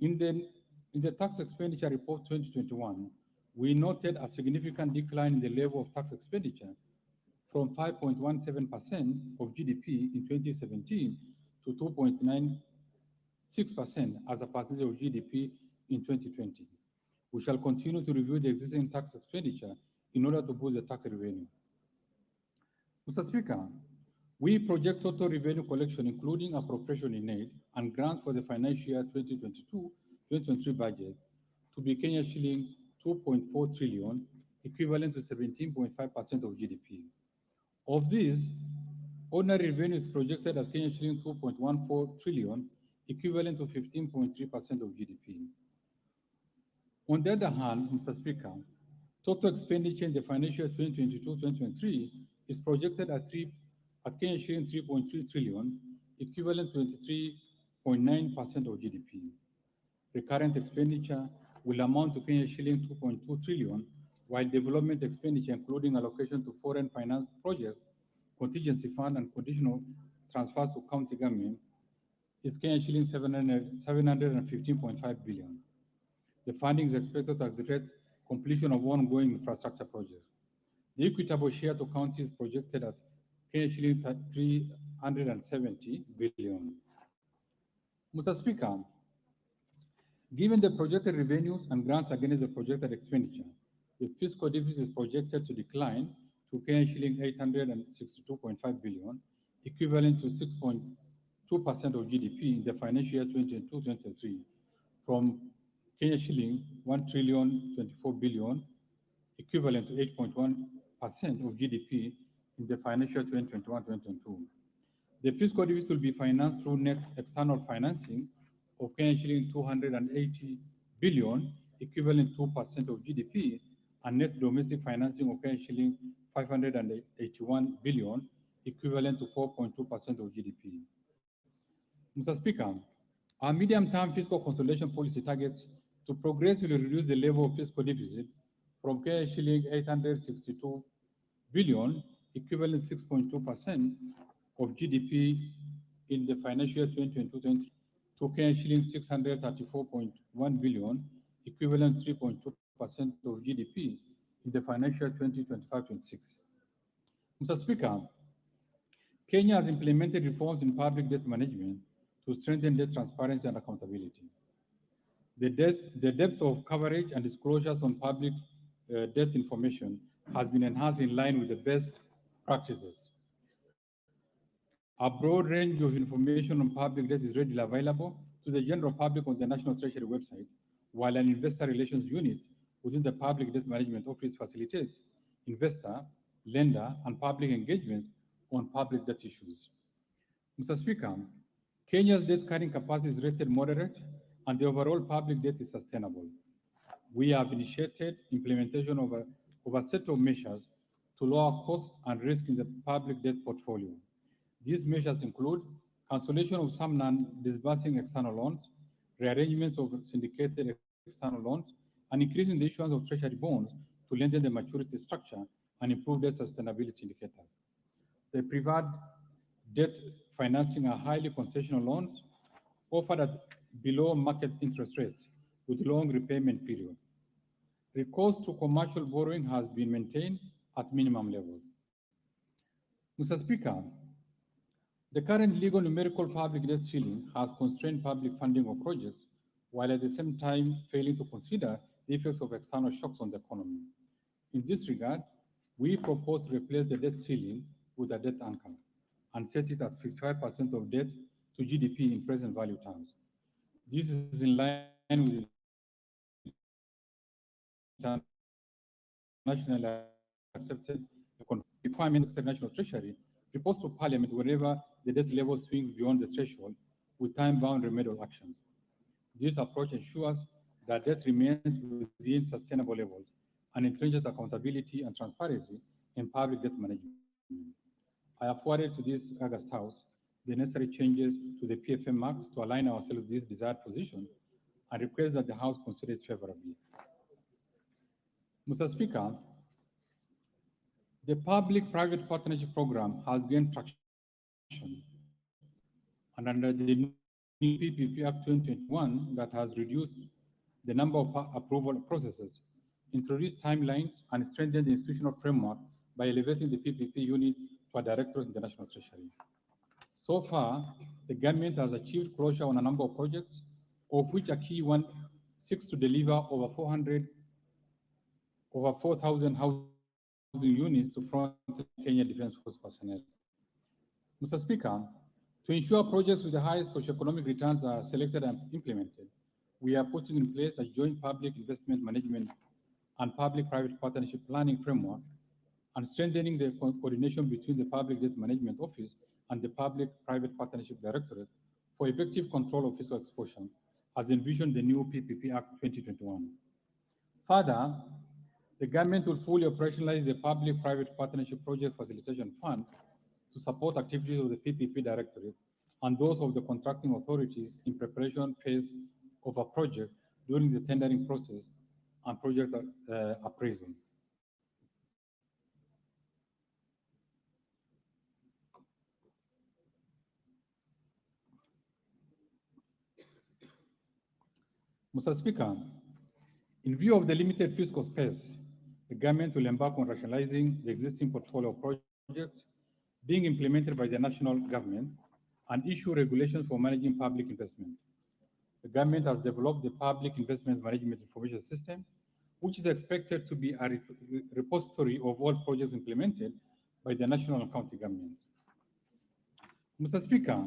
In the tax expenditure report 2021, we noted a significant decline in the level of tax expenditure from 5.17% of GDP in 2017 to 2.96% as a percentage of GDP in 2020. We shall continue to review the existing tax expenditure in order to boost the tax revenue. Mr. Speaker, we project total revenue collection, including appropriation in aid and grants for the financial year 2022-2023 budget, to be Kenya shilling 2.4 trillion, equivalent to 17.5% of GDP. Of these, ordinary revenue is projected at Kenya shilling 2.14 trillion, equivalent to 15.3% of GDP. On the other hand, Mr. Speaker, total expenditure in the financial year 2022-2023 is projected at Kenya shilling 3.3 trillion, equivalent to 23.9% of GDP. Recurrent expenditure will amount to Kenya shilling 2.2 trillion, while development expenditure, including allocation to foreign finance projects, contingency fund, and conditional transfers to county government, is Kenya shilling 715.5 billion. The funding is expected to accelerate completion of ongoing infrastructure projects. The equitable share to counties projected at Kenya shilling 370 billion. Mr. Speaker, given the projected revenues and grants against the projected expenditure, the fiscal deficit is projected to decline to Kenya shilling 862.5 billion, equivalent to 6.2% of GDP in the financial year 2022-23, from Kenya shilling 1 trillion 24 billion, equivalent to 8.1% of GDP in the financial year 2021-2022. The fiscal deficit will be financed through net external financing of Kenya shilling 280 billion, equivalent to 2% of GDP, and net domestic financing of Kenya shilling 581 billion, equivalent to 4.2% of GDP. Mr. Speaker, our medium-term fiscal consolidation policy targets to progressively reduce the level of fiscal deficit from Kenya shilling 862 billion, equivalent 6.2% of GDP in the financial year 2022-2023, to Kenya shilling 634.1 billion, equivalent 3.2% of GDP in the financial year 2025-26. Mr. Speaker, Kenya has implemented reforms in public debt management to strengthen debt transparency and accountability. The depth of coverage and disclosures on public debt information has been enhanced in line with the best practices. A broad range of information on public debt is readily available to the general public on the National Treasury website, while an investor relations unit within the Public Debt Management Office facilitates investor, lender, and public engagements on public debt issues. Mr. Speaker, Kenya's debt carrying capacity is rated moderate, and the overall public debt is sustainable. We have initiated implementation of a set of measures to lower cost and risk in the public debt portfolio. These measures include cancellation of some non-disbursing external loans, rearrangements of syndicated external loans, and increasing the issuance of treasury bonds to lengthen the maturity structure and improve debt sustainability indicators. The preferred debt financing are highly concessional loans offered at below market interest rates with long repayment period. Recourse to commercial borrowing has been maintained at minimum levels. Mr. Speaker, the current legal numerical public debt ceiling has constrained public funding of projects, while at the same time failing to consider the effects of external shocks on the economy. In this regard, we propose to replace the debt ceiling with a debt anchor and set it at 55% of debt to GDP in present value terms. This is in line with internationally accepted requirement of the National Treasury, reports to Parliament whenever the debt level swings beyond the threshold with time-bound remedial actions. This approach ensures that debt remains within sustainable levels and entrenches accountability and transparency in public debt management. I have forwarded to this August House the necessary changes to the PFM Act to align ourselves with this desired position and request that the House consider it favorably. Mr. Speaker, the public-private partnership program has gained traction, and under the new PPP Act 2021 that has reduced the number of approval processes, introduced timelines, and strengthened the institutional framework by elevating the PPP unit to a directorate in the National Treasury. So far, the government has achieved closure on a number of projects, of which a key one seeks to deliver over 4,000 housing units to front Kenya Defense Force personnel. Mr. Speaker, to ensure projects with the highest socioeconomic returns are selected and implemented, we are putting in place a joint public investment management and public-private partnership planning framework and strengthening the coordination between the Public Debt Management Office and the Public-Private Partnership Directorate for effective control of fiscal exposure, as envisioned the new PPP Act 2021. Further, the government will fully operationalize the Public-Private Partnership Project Facilitation Fund to support activities of the PPP Directorate and those of the contracting authorities in preparation phase of a project during the tendering process and project appraisal. Mr. Speaker, in view of the limited fiscal space, the government will embark on rationalizing the existing portfolio of projects being implemented by the national government and issue regulations for managing public investment. The government has developed the Public Investment Management Information System, which is expected to be a repository of all projects implemented by the national and county governments. Mr. Speaker,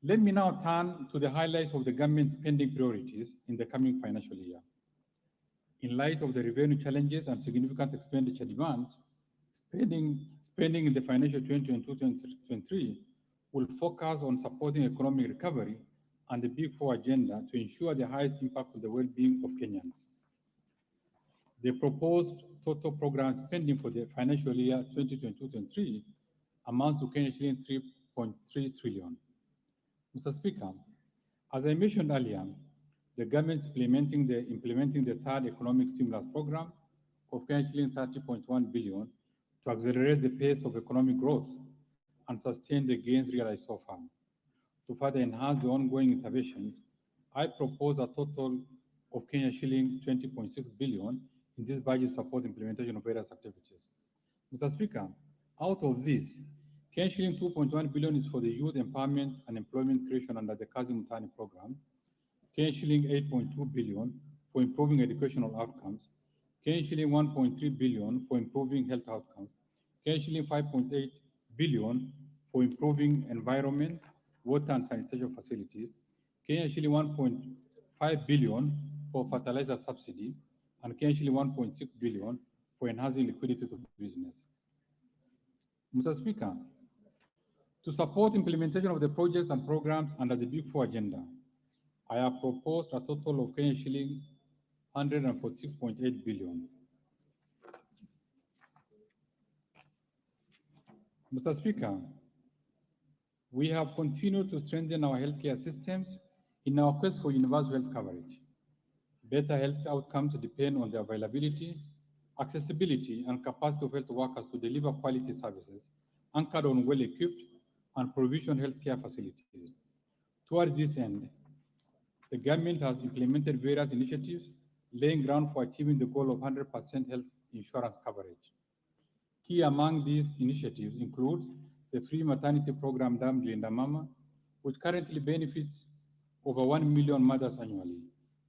let me now turn to the highlights of the government's spending priorities in the coming financial year. In light of the revenue challenges and significant expenditure demands, spending in the financial 2022-2023 will focus on supporting economic recovery and the Big Four agenda to ensure the highest impact on the well-being of Kenyans. The proposed total program spending for the financial year 2022-2023 amounts to Kenya shilling 3.3 trillion. Mr. Speaker, as I mentioned earlier, the government is implementing the third economic stimulus program of Kenya shilling 30.1 billion to accelerate the pace of economic growth and sustain the gains realized so far. To further enhance the ongoing interventions, I propose a total of Kenya shilling 20.6 billion in this budget support implementation of various activities. Mr. Speaker, out of this, Kenya shilling 2.1 billion is for the youth empowerment and employment creation under the Kazi Mtaani program, Kenya shilling 8.2 billion for improving educational outcomes, Kenya shilling 1.3 billion for improving health outcomes, Kenya shilling 5.8 billion for improving environment, water and sanitation facilities, Kenya shilling 1.5 billion for fertilizer subsidy, and Kenya shilling 1.6 billion for enhancing liquidity to business. Mr. Speaker, to support implementation of the projects and programs under the Big Four agenda, I have proposed a total of Kenya shilling 146.8 billion. Mr. Speaker, we have continued to strengthen our healthcare systems in our quest for universal health coverage. Better health outcomes depend on the availability, accessibility, and capacity of health workers to deliver quality services anchored on well-equipped and provisioned healthcare facilities. Towards this end, the government has implemented various initiatives laying ground for achieving the goal of 100% health insurance coverage. Key among these initiatives include the free maternity program dubbed Linda Mama, which currently benefits over 1 million mothers annually,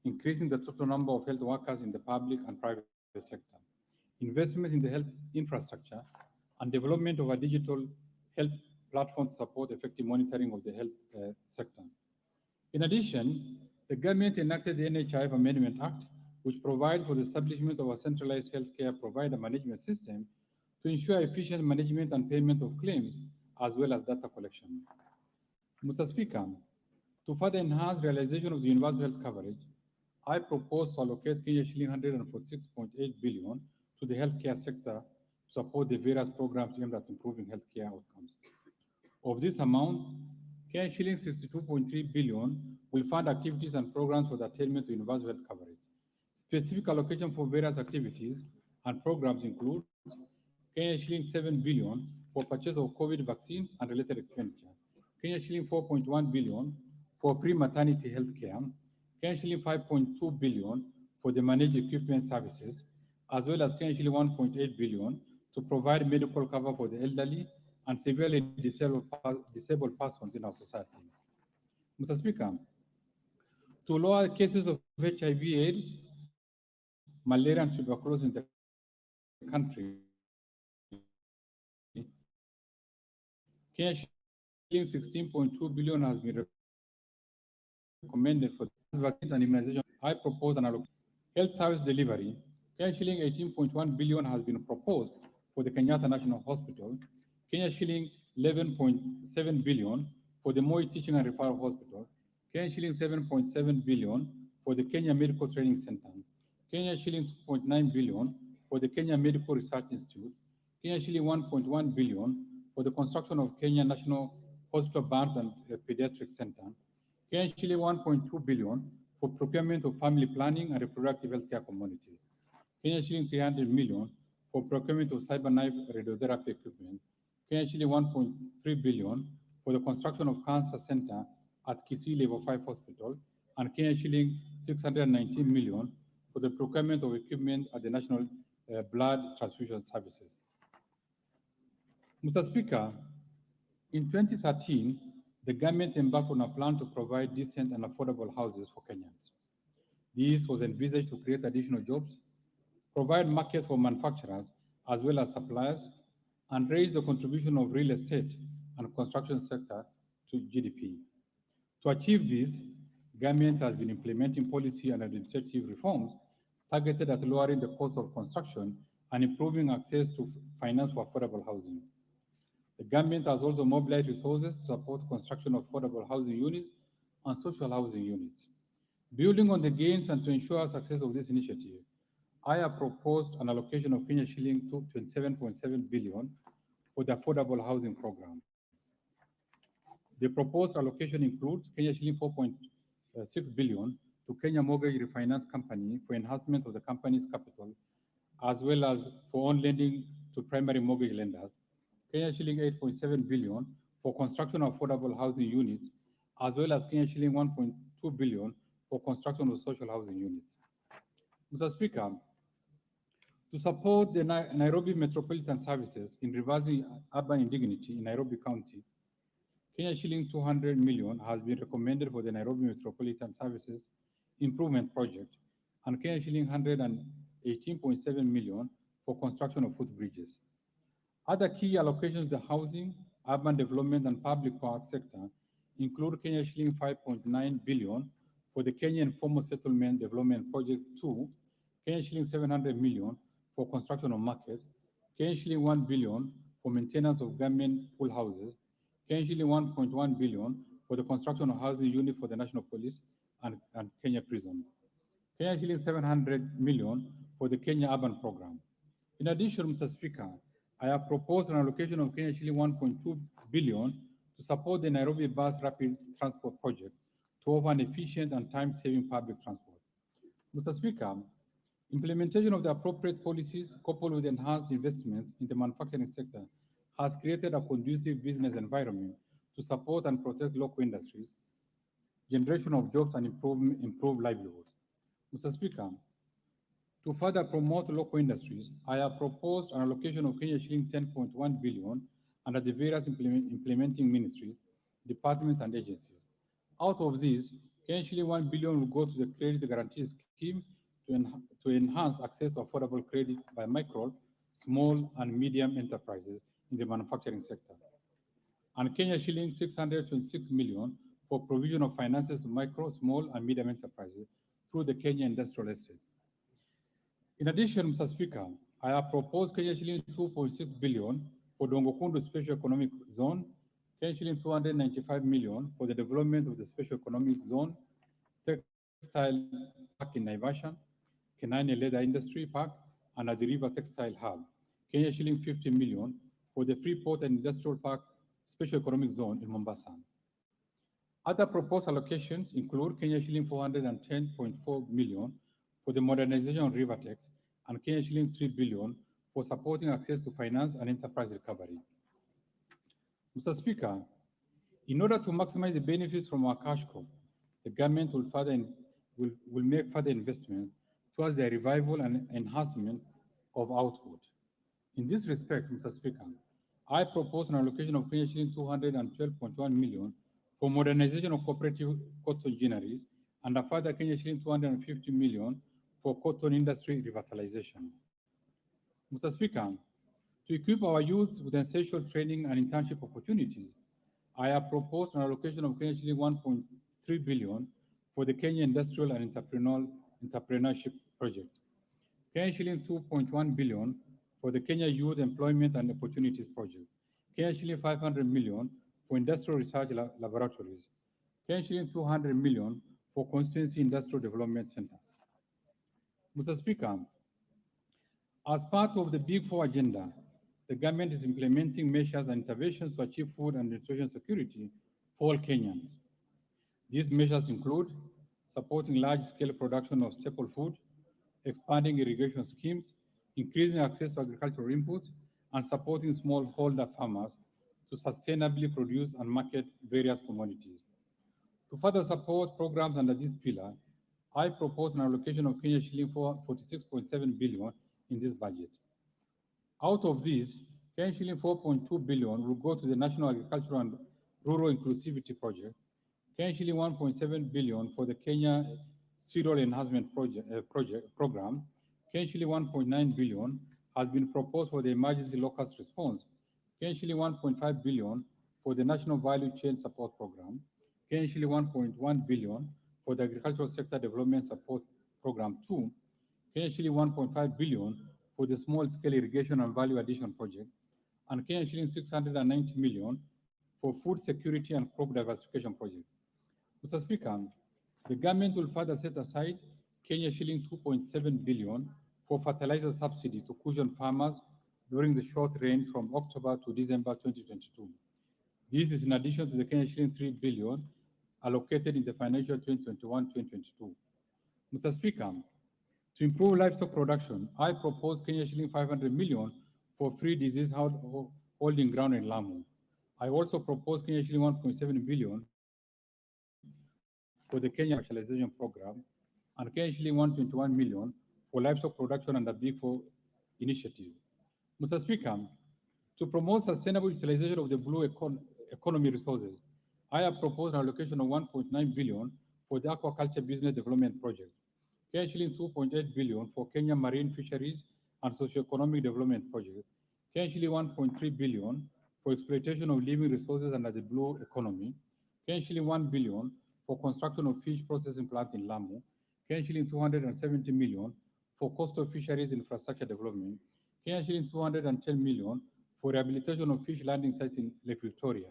increasing the total number of health workers in the public and private sector, investments in the health infrastructure, and development of a digital health platform to support effective monitoring of the health sector. In addition, the government enacted the NHIF Amendment Act, which provides for the establishment of a centralized healthcare provider management system to ensure efficient management and payment of claims, as well as data collection. Mr. Speaker, to further enhance realization of the universal health coverage, I propose to allocate Kenya shilling 146.8 billion to the healthcare sector to support the various programs aimed at improving healthcare outcomes. Of this amount, Kenya shilling 62.3 billion will fund activities and programs for the attainment to universal health coverage. Specific allocation for various activities and programs include Kenya shilling 7 billion for purchase of COVID vaccines and related expenditure, Kenya shilling 4.1 billion for free maternity health care, Kenya shilling 5.2 billion for the managed equipment services, as well as Kenya shilling 1.8 billion to provide medical cover for the elderly and severely disabled persons in our society. Mr. Speaker, to lower cases of HIV/AIDS, malaria, and tuberculosis in the country, Kenya shilling 16.2 billion has been recommended for vaccines and immunization. I propose an allocation. Health service delivery, Kenya shilling 18.1 billion has been proposed for the Kenyatta National Hospital, Kenya shilling 11.7 billion for the Moi Teaching and Referral Hospital, Kenya shilling 7.7 billion for the Kenya Medical Training Center, Kenya shilling 2.9 billion for the Kenya Medical Research Institute, Kenya shilling 1.1 billion for the construction of Kenya National Hospital Burns and Pediatric Center, Kenya shilling 1.2 billion for procurement of family planning and reproductive healthcare communities, Kenya shilling 300 million for procurement of cyberknife radiotherapy equipment, Kenya shilling 1.3 billion for the construction of cancer center at Kisii Level 5 Hospital, and Kenya shilling 619 million for the procurement of equipment at the National Blood Transfusion Services. Mr. Speaker, in 2013, the government embarked on a plan to provide decent and affordable houses for Kenyans. This was envisaged to create additional jobs, provide market for manufacturers as well as suppliers, and raise the contribution of real estate and construction sector to GDP. To achieve this, government has been implementing policy and administrative reforms targeted at lowering the cost of construction and improving access to finance for affordable housing. The government has also mobilized resources to support construction of affordable housing units and social housing units. Building on the gains and to ensure success of this initiative, I have proposed an allocation of Kenya shilling to 27.7 billion for the affordable housing program. The proposed allocation includes Kenya shilling 4.6 billion to Kenya Mortgage Refinance Company for enhancement of the company's capital, as well as for on lending to primary mortgage lenders, Kenya shilling 8.7 billion for construction of affordable housing units, as well as Kenya shilling 1.2 billion for construction of social housing units. Mr. Speaker, to support the Nairobi Metropolitan Services in reversing urban indignity in Nairobi County, Kenya shilling 200 million has been recommended for the Nairobi Metropolitan Services Improvement Project, and Kenya shilling 118.7 million for construction of footbridges. Other key allocations to the housing, urban development, and public works sector include Kenya shilling 5.9 billion for the Kenya Informal Settlement Development Project 2, Kenya shilling 700 million for construction of markets, Kenya shilling 1 billion for maintenance of government pool houses, Kenya shilling 1.1 billion for the construction of housing unit for the National Police and Kenya Prison, Kenya shilling 700 million for the Kenya Urban Program. In addition, Mr. Speaker, I have proposed an allocation of Kenya shilling 1.2 billion to support the Nairobi Bus Rapid Transport Project to offer an efficient and time-saving public transport. Mr. Speaker, implementation of the appropriate policies coupled with enhanced investments in the manufacturing sector has created a conducive business environment to support and protect local industries, generation of jobs, and improve livelihoods. Mr. Speaker, to further promote local industries, I have proposed an allocation of Kenya shilling 10.1 billion under the various implementing ministries, departments, and agencies. Out of these, Kenya shilling 1 billion will go to the Credit Guarantee Scheme to enhance access to affordable credit by micro, small, and medium enterprises in the manufacturing sector. And Kenya shilling 626 million for provision of finances to micro, small, and medium enterprises through the Kenya Industrial Estate. In addition, Mr. Speaker, I have proposed Kenya shilling 2.6 billion for Dongokundu Special Economic Zone, Kenya shilling 295 million for the development of the Special Economic Zone, Textile Park in Naivasha, Kenani Leather Industry Park, and at the River Textile Hub, Kenya shilling 50 million for the Freeport and Industrial Park Special Economic Zone in Mombasa. Other proposed allocations include Kenya shilling 410.4 million for the modernization of Rivertex, and Kenya shilling 3 billion for supporting access to finance and enterprise recovery. Mr. Speaker, in order to maximize the benefits from our cash crop, the government will make further investment towards the revival and enhancement of output. In this respect, Mr. Speaker, I propose an allocation of Kenya shilling 212.1 million for modernization of cooperative cotton ginneries, and a further Kenya shilling 250 million for cotton industry revitalization. Mr. Speaker, to equip our youth with essential training and internship opportunities, I have proposed an allocation of Kenya shilling 1.3 billion for the Kenya Industrial and Entrepreneurship Project, Kenya shilling 2.1 billion for the Kenya Youth Employment and Opportunities Project, Kenya shilling 500 million for industrial research laboratories, Kenya shilling 200 million for constituency industrial development centers. Mr. Speaker, as part of the Big Four agenda, the government is implementing measures and interventions to achieve food and nutrition security for all Kenyans. These measures include supporting large-scale production of staple food, expanding irrigation schemes, increasing access to agricultural inputs, and supporting smallholder farmers to sustainably produce and market various commodities. To further support programs under this pillar, I propose an allocation of Kenya shilling for 46.7 billion in this budget. Out of this, Kenya shilling 4.2 billion will go to the National Agricultural and Rural Inclusivity Project, Kenya shilling 1.7 billion for the Kenya Cereal Enhancement Program, Kenya shilling 1.9 billion has been proposed for the Emergency Locust Response, Kenya shilling 1.5 billion for the National Value Chain Support Program, Kenya shilling 1.1 billion for the Agricultural Sector Development Support Program 2, Kenya shilling 1.5 billion for the Small Scale Irrigation and Value Addition Project, and Kenya shilling 690 million for Food Security and Crop Diversification Project. Mr. Speaker, the government will further set aside Kenya shilling 2.7 billion for fertilizer subsidy to cushion farmers during the short rain from October to December 2022. This is in addition to the Kenya shilling 3 billion allocated in the financial 2021-2022. Mr. Speaker, to improve livestock production, I propose Kenya shilling 500 million for free disease holding ground in Lamu. I also propose Kenya shilling 1.7 billion for the Kenya Commercialization Program and Kenya shilling 121 million for livestock production under Big Four initiative. Mr. Speaker, to promote sustainable utilization of the economy resources, I have proposed an allocation of 1.9 billion for the aquaculture business development project, Kenya shilling 2.8 billion for Kenya Marine Fisheries and Socioeconomic Development Project, Kenya shilling 1.3 billion for exploitation of living resources under the blue economy, Kenya shilling 1 billion for construction of fish processing plant in Lamu, Kenya shilling 270 million for coastal fisheries infrastructure development, Kenya shilling 210 million for rehabilitation of fish landing sites in Lake Victoria,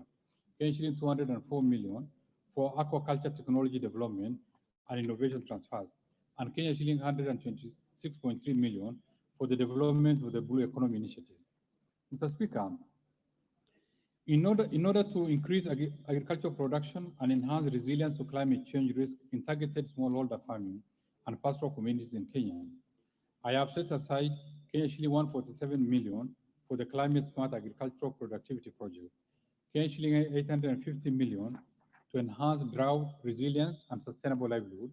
Kenya shilling 204 million for aquaculture technology development and innovation transfers, and Kenya shilling 126.3 million for the development of the Blue Economy Initiative. Mr. Speaker, in order to increase agricultural production and enhance resilience to climate change risk in targeted smallholder farming and pastoral communities in Kenya, I have set aside Kenya shilling 147 million for the Climate Smart Agricultural Productivity Project, Kenya shilling 850 million to enhance drought resilience and sustainable livelihood,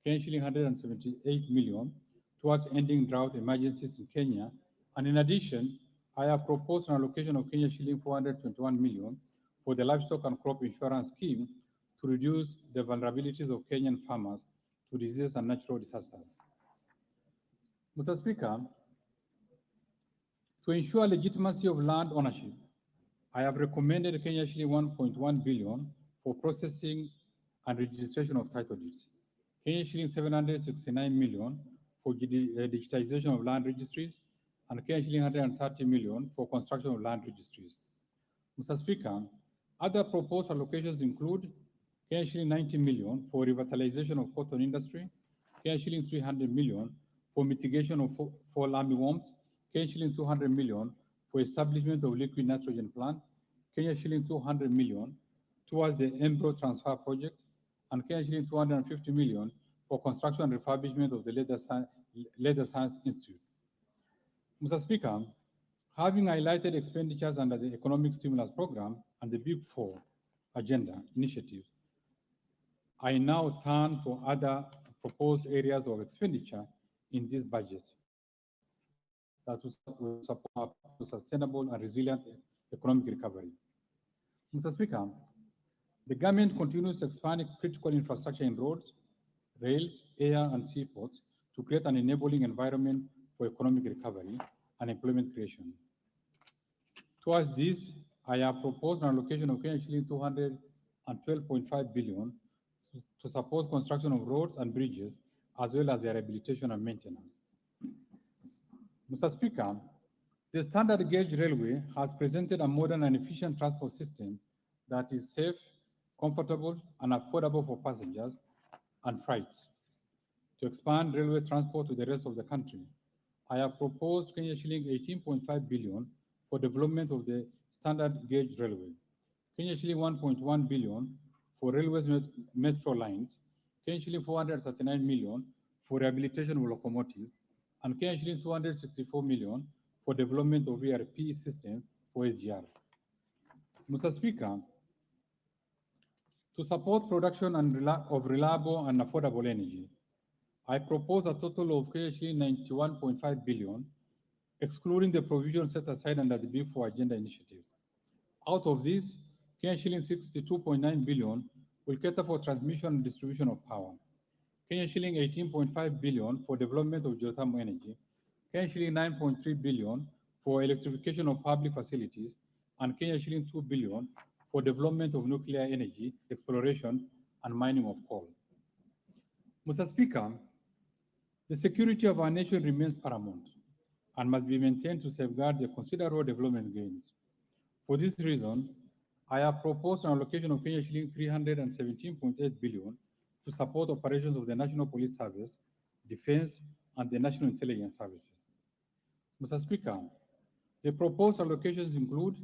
Kenya shilling 178 million towards ending drought emergencies in Kenya, and in addition, I have proposed an allocation of Kenya shilling 421 million for the livestock and crop insurance scheme to reduce the vulnerabilities of Kenyan farmers to diseases and natural disasters. Mr. Speaker, to ensure legitimacy of land ownership, I have recommended Kenya shilling 1.1 billion for processing and registration of title deeds, Kenya shilling 769 million for digitization of land registries, and Kenya shilling 130 million for construction of land registries. Mr. Speaker, other proposed allocations include Kenya shilling 90 million for revitalization of cotton industry, Kenya shilling 300 million for mitigation of fall armyworms, Kenya shilling 200 million for establishment of liquid nitrogen plant, Kenya shilling 200 million towards the embryo transfer project, and Kenya shilling 250 million for construction and refurbishment of the Leather Science Institute. Mr. Speaker, having highlighted expenditures under the Economic Stimulus Program and the Big Four agenda initiatives, I now turn to other proposed areas of expenditure in this budget that will support our path to sustainable and resilient economic recovery. Mr. Speaker, the government continues expanding critical infrastructure in roads, rails, air, and seaports to create an enabling environment for economic recovery and employment creation. Towards this, I have proposed an allocation of Kenya shilling 212.5 billion to support construction of roads and bridges, as well as their rehabilitation and maintenance. Mr. Speaker, The standard gauge railway has presented a modern and efficient transport system that is safe, comfortable, and affordable for passengers and freights. To expand railway transport to the rest of the country, I have proposed Kenya shilling 18.5 billion for development of the standard gauge railway, Kenya shilling 1.1 billion for railways metro lines, Kenya shilling 439 million for rehabilitation of locomotives, and Kenya shilling 264 million for development of ERP systems for SGR. Mr. Speaker, to support production of reliable and affordable energy, I propose a total of KSH 91.5 billion, excluding the provision set aside under the B4 Agenda Initiative. Out of this, KSH 62.9 billion will cater for transmission and distribution of power. KSH 18.5 billion for development of geothermal energy, KSH 9.3 billion for electrification of public facilities, and KSH 2 billion for development of nuclear energy, exploration, and mining of coal. Mr. Speaker, the security of our nation remains paramount and must be maintained to safeguard the considerable development gains. For this reason, I have proposed an allocation of Kenya shilling 317.8 billion to support operations of the National Police Service, Defense, and the National Intelligence Services. Mr. Speaker, the proposed allocations include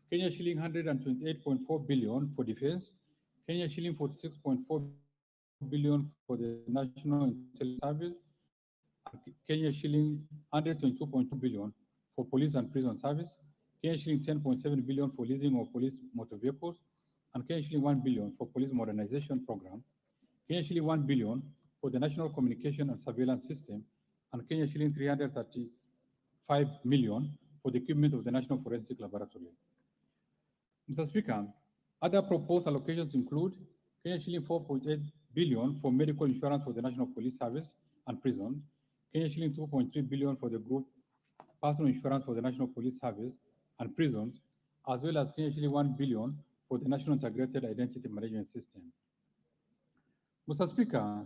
Kenya shilling 128.4 billion for defense, Kenya shilling 46.4 billion for the National Intelligence Service, and Kenya shilling 122.2 billion for police and prison service, Kenya shilling 10.7 billion for leasing of police motor vehicles, and Kenya shilling 1 billion for police modernization program, Kenya shilling 1 billion for the national communication and surveillance system, and Kenya shilling 335 million for the equipment of the National Forensic Laboratory. Mr. Speaker, other proposed allocations include Kenya shilling 4.8 billion for medical insurance for the National Police Service and prison, Kenya shilling 2.3 billion for the group personal insurance for the National Police Service and prisons, as well as Kenya shilling 1 billion for the National Integrated Identity Management System. Mr. Speaker,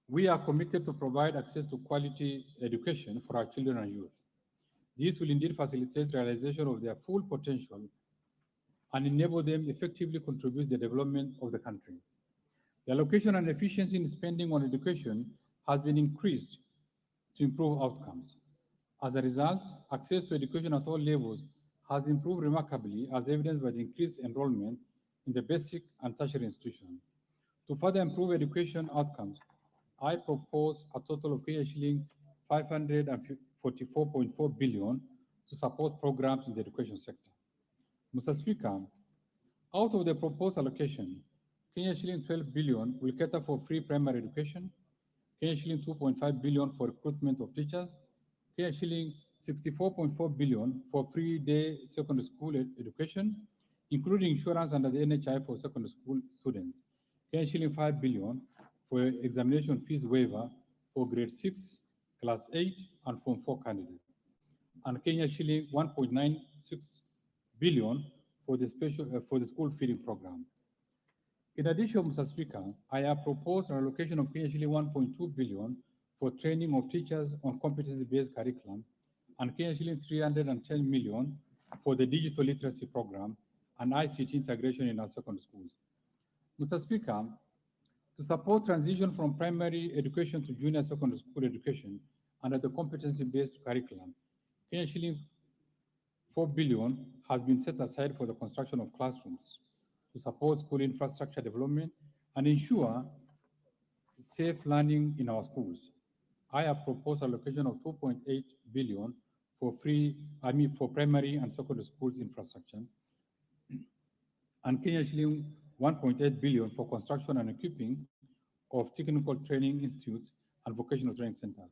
we are committed to provide access to quality education for our children and youth. This will indeed facilitate realization of their full potential and enable them effectively contribute to the development of the country. The allocation and efficiency in spending on education has been increased to improve outcomes. As a result, access to education at all levels has improved remarkably, as evidenced by the increased enrollment in the basic and tertiary institutions. To further improve education outcomes, I propose a total of Kenya shilling 544.4 billion to support programs in the education sector. Mr. Speaker, out of the proposed allocation, Kenya shilling 12 billion will cater for free primary education, Kenya shilling 2.5 billion for recruitment of teachers, Kenya shilling 64.4 billion for free day secondary school education, including insurance under the NHI for secondary school students, Kenya shilling 5 billion for examination fees waiver for grade 6, class 8, and form 4 candidates, and Kenya shilling 1.96 billion for the school feeding program. In addition, Mr. Speaker, I have proposed an allocation of Kenya shilling 1.2 billion for training of teachers on competency-based curriculum, and Kenya shilling 310 million for the digital literacy program and ICT integration in our secondary schools. Mr. Speaker, to support transition from primary education to junior secondary school education under the competency-based curriculum, Kenya shilling 4 billion has been set aside for the construction of classrooms to support school infrastructure development and ensure safe learning in our schools. I have proposed allocation of 2.8 billion for primary and secondary schools infrastructure, and Kenya shilling 1.8 billion for construction and equipping of technical training institutes and vocational training centers.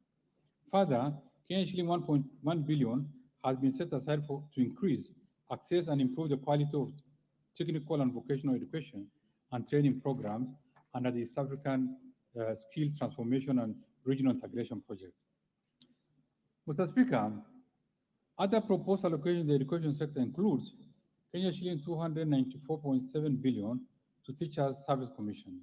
Further, Kenya shilling 1.1 billion has been set aside to increase access and improve the quality of technical and vocational education and training programs under the East African Skill Transformation and Regional Integration Project. Mr. Speaker, other proposed allocations in the education sector includes Kenya shilling 294.7 billion to Teachers Service Commission,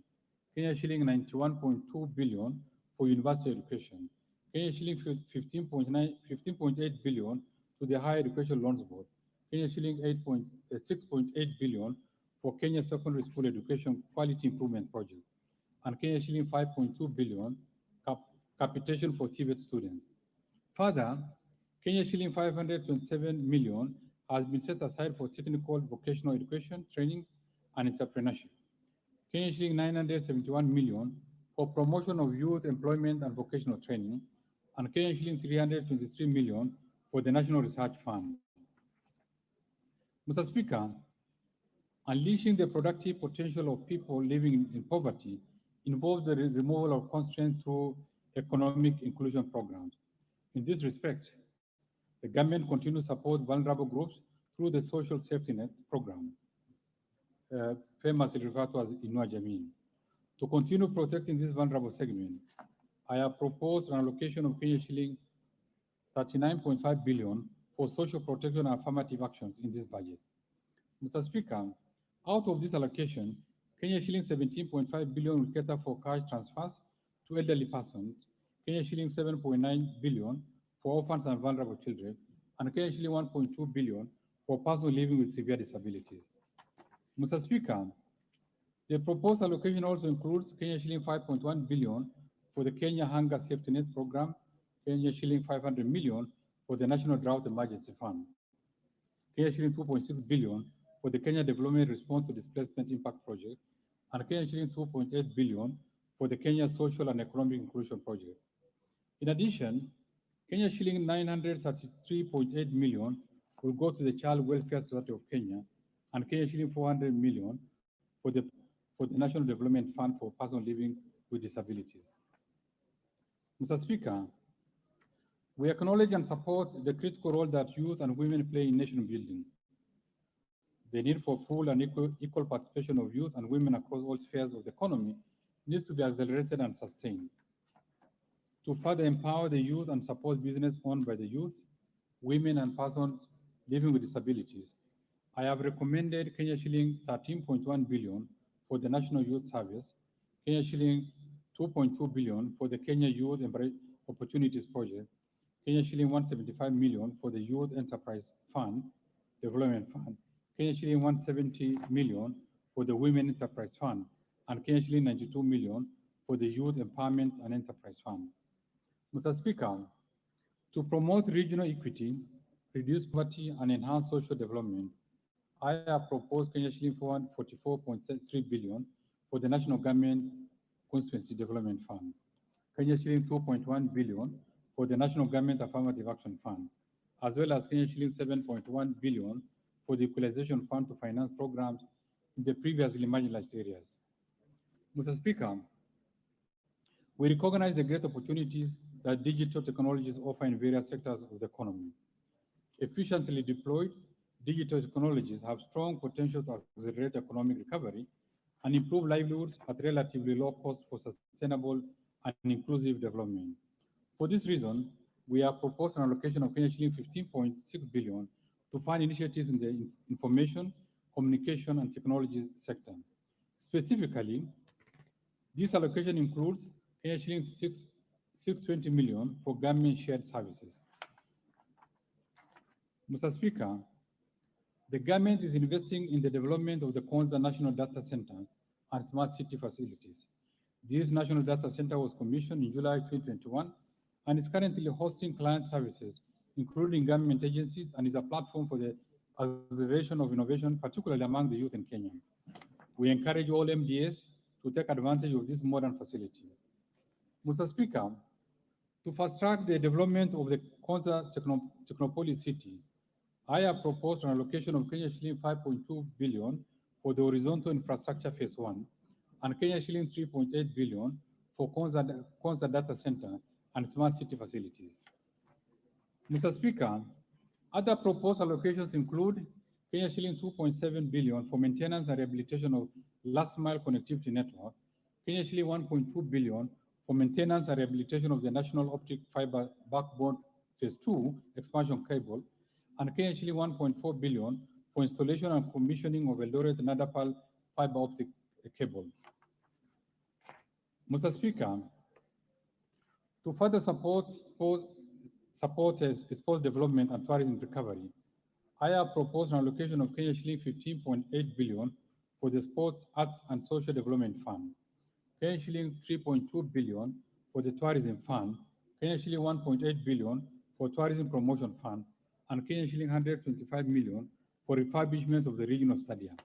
Kenya shilling 91.2 billion for university education, Kenya shilling 15.8 billion to the Higher Education Loans Board, Kenya shilling 6.8 billion for Kenya Secondary School Education Quality Improvement Project, and Kenya shilling 5.2 billion capitation for TVET students. Further, Kenya shilling 527 million has been set aside for technical vocational education, training, and entrepreneurship. Kenya shilling 971 million for promotion of youth employment and vocational training, and Kenya shilling 323 million for the National Research Fund. Mr. Speaker, unleashing the productive potential of people living in poverty involves the removal of constraints through economic inclusion programs. In this respect, the government continues to support vulnerable groups through the Social Safety Net program, famously referred to as Inua Jamii. To continue protecting this vulnerable segment, I have proposed an allocation of Kenya shilling 39.5 billion for social protection and affirmative actions in this budget. Mr. Speaker, out of this allocation, Kenya shilling 17.5 billion will cater for cash transfers to elderly persons, Kenya shilling 7.9 billion for orphans and vulnerable children, and Kenya shilling 1.2 billion for persons living with severe disabilities. Mr. Speaker, the proposed allocation also includes Kenya shilling 5.1 billion for the Kenya Hunger Safety Net program, Kenya shilling 500 million for the National Drought Emergency Fund, Kenya shilling 2.6 billion for the Kenya Development Response to Displacement Impact Project, and Kenya shilling 2.8 billion for the Kenya Social and Economic Inclusion Project. In addition, Kenya shilling 933.8 million will go to the Child Welfare Society of Kenya, and Kenya shilling 400 million for the National Development Fund for persons living with disabilities. Mr. Speaker, we acknowledge and support the critical role that youth and women play in nation building. The need for full and equal participation of youth and women across all spheres of the economy needs to be accelerated and sustained. To further empower the youth and support business owned by the youth, women, and persons living with disabilities, I have recommended Kenya shilling 13.1 billion for the National Youth Service, Kenya shilling 2.2 billion for the Kenya Youth Opportunities Project, Kenya shilling 175 million for the Youth Enterprise Fund, Development Fund, Kenya shilling 170 million for the Women Enterprise Fund, and Kenya shilling 92 million for the Youth Empowerment and Enterprise Fund. Mr. Speaker, to promote regional equity, reduce poverty, and enhance social development, I have proposed Kenya shilling 44.3 billion for the National Government Constituency Development Fund, Kenya shilling 2.1 billion for the National Government Affirmative Action Fund, as well as Kenya shilling 7.1 billion for the Equalization Fund to finance programs in the previously marginalized areas. Mr. Speaker, we recognize the great opportunities that digital technologies offer in various sectors of the economy. Efficiently deployed, digital technologies have strong potential to accelerate economic recovery and improve livelihoods at relatively low cost for sustainable and inclusive development. For this reason, we have proposed an allocation of Kenya shilling 15.6 billion to fund initiatives in the information, communication, and technology sector. Specifically, this allocation includes Kenya shilling 620 million for government shared services. Mr. Speaker, the government is investing in the development of the Konza National Data Center and smart city facilities. This national data center was commissioned in July 2021 and is currently hosting client services, including government agencies, and is a platform for the acceleration of innovation, particularly among the youth in Kenya. We encourage all MDAs to take advantage of this modern facility. Mr. Speaker, to fast-track the development of the Konza Technopolis City, I have proposed an allocation of Kenya shilling 5.2 billion for the horizontal infrastructure phase 1 and Kenya shilling 3.8 billion for Konza Data Center and smart city facilities. Mr. Speaker, other proposed allocations include Kenya shilling 2.7 billion for maintenance and rehabilitation of last mile connectivity network, Kenya shilling 1.2 billion for maintenance and rehabilitation of the National Optic Fiber Backbone Phase 2 expansion cable, and Kenya shilling 1.4 billion for installation and commissioning of Eldoret Nadapal fiber optic cable. Mr. Speaker, to further support support sports development and tourism recovery. I have proposed an allocation of Kenya shilling 15.8 billion for the Sports, Arts and Social Development Fund, Kenya shilling 3.2 billion for the Tourism Fund, Kenya shilling 1.8 billion for Tourism Promotion Fund, and Kenya shilling 125 million for refurbishment of the regional stadium.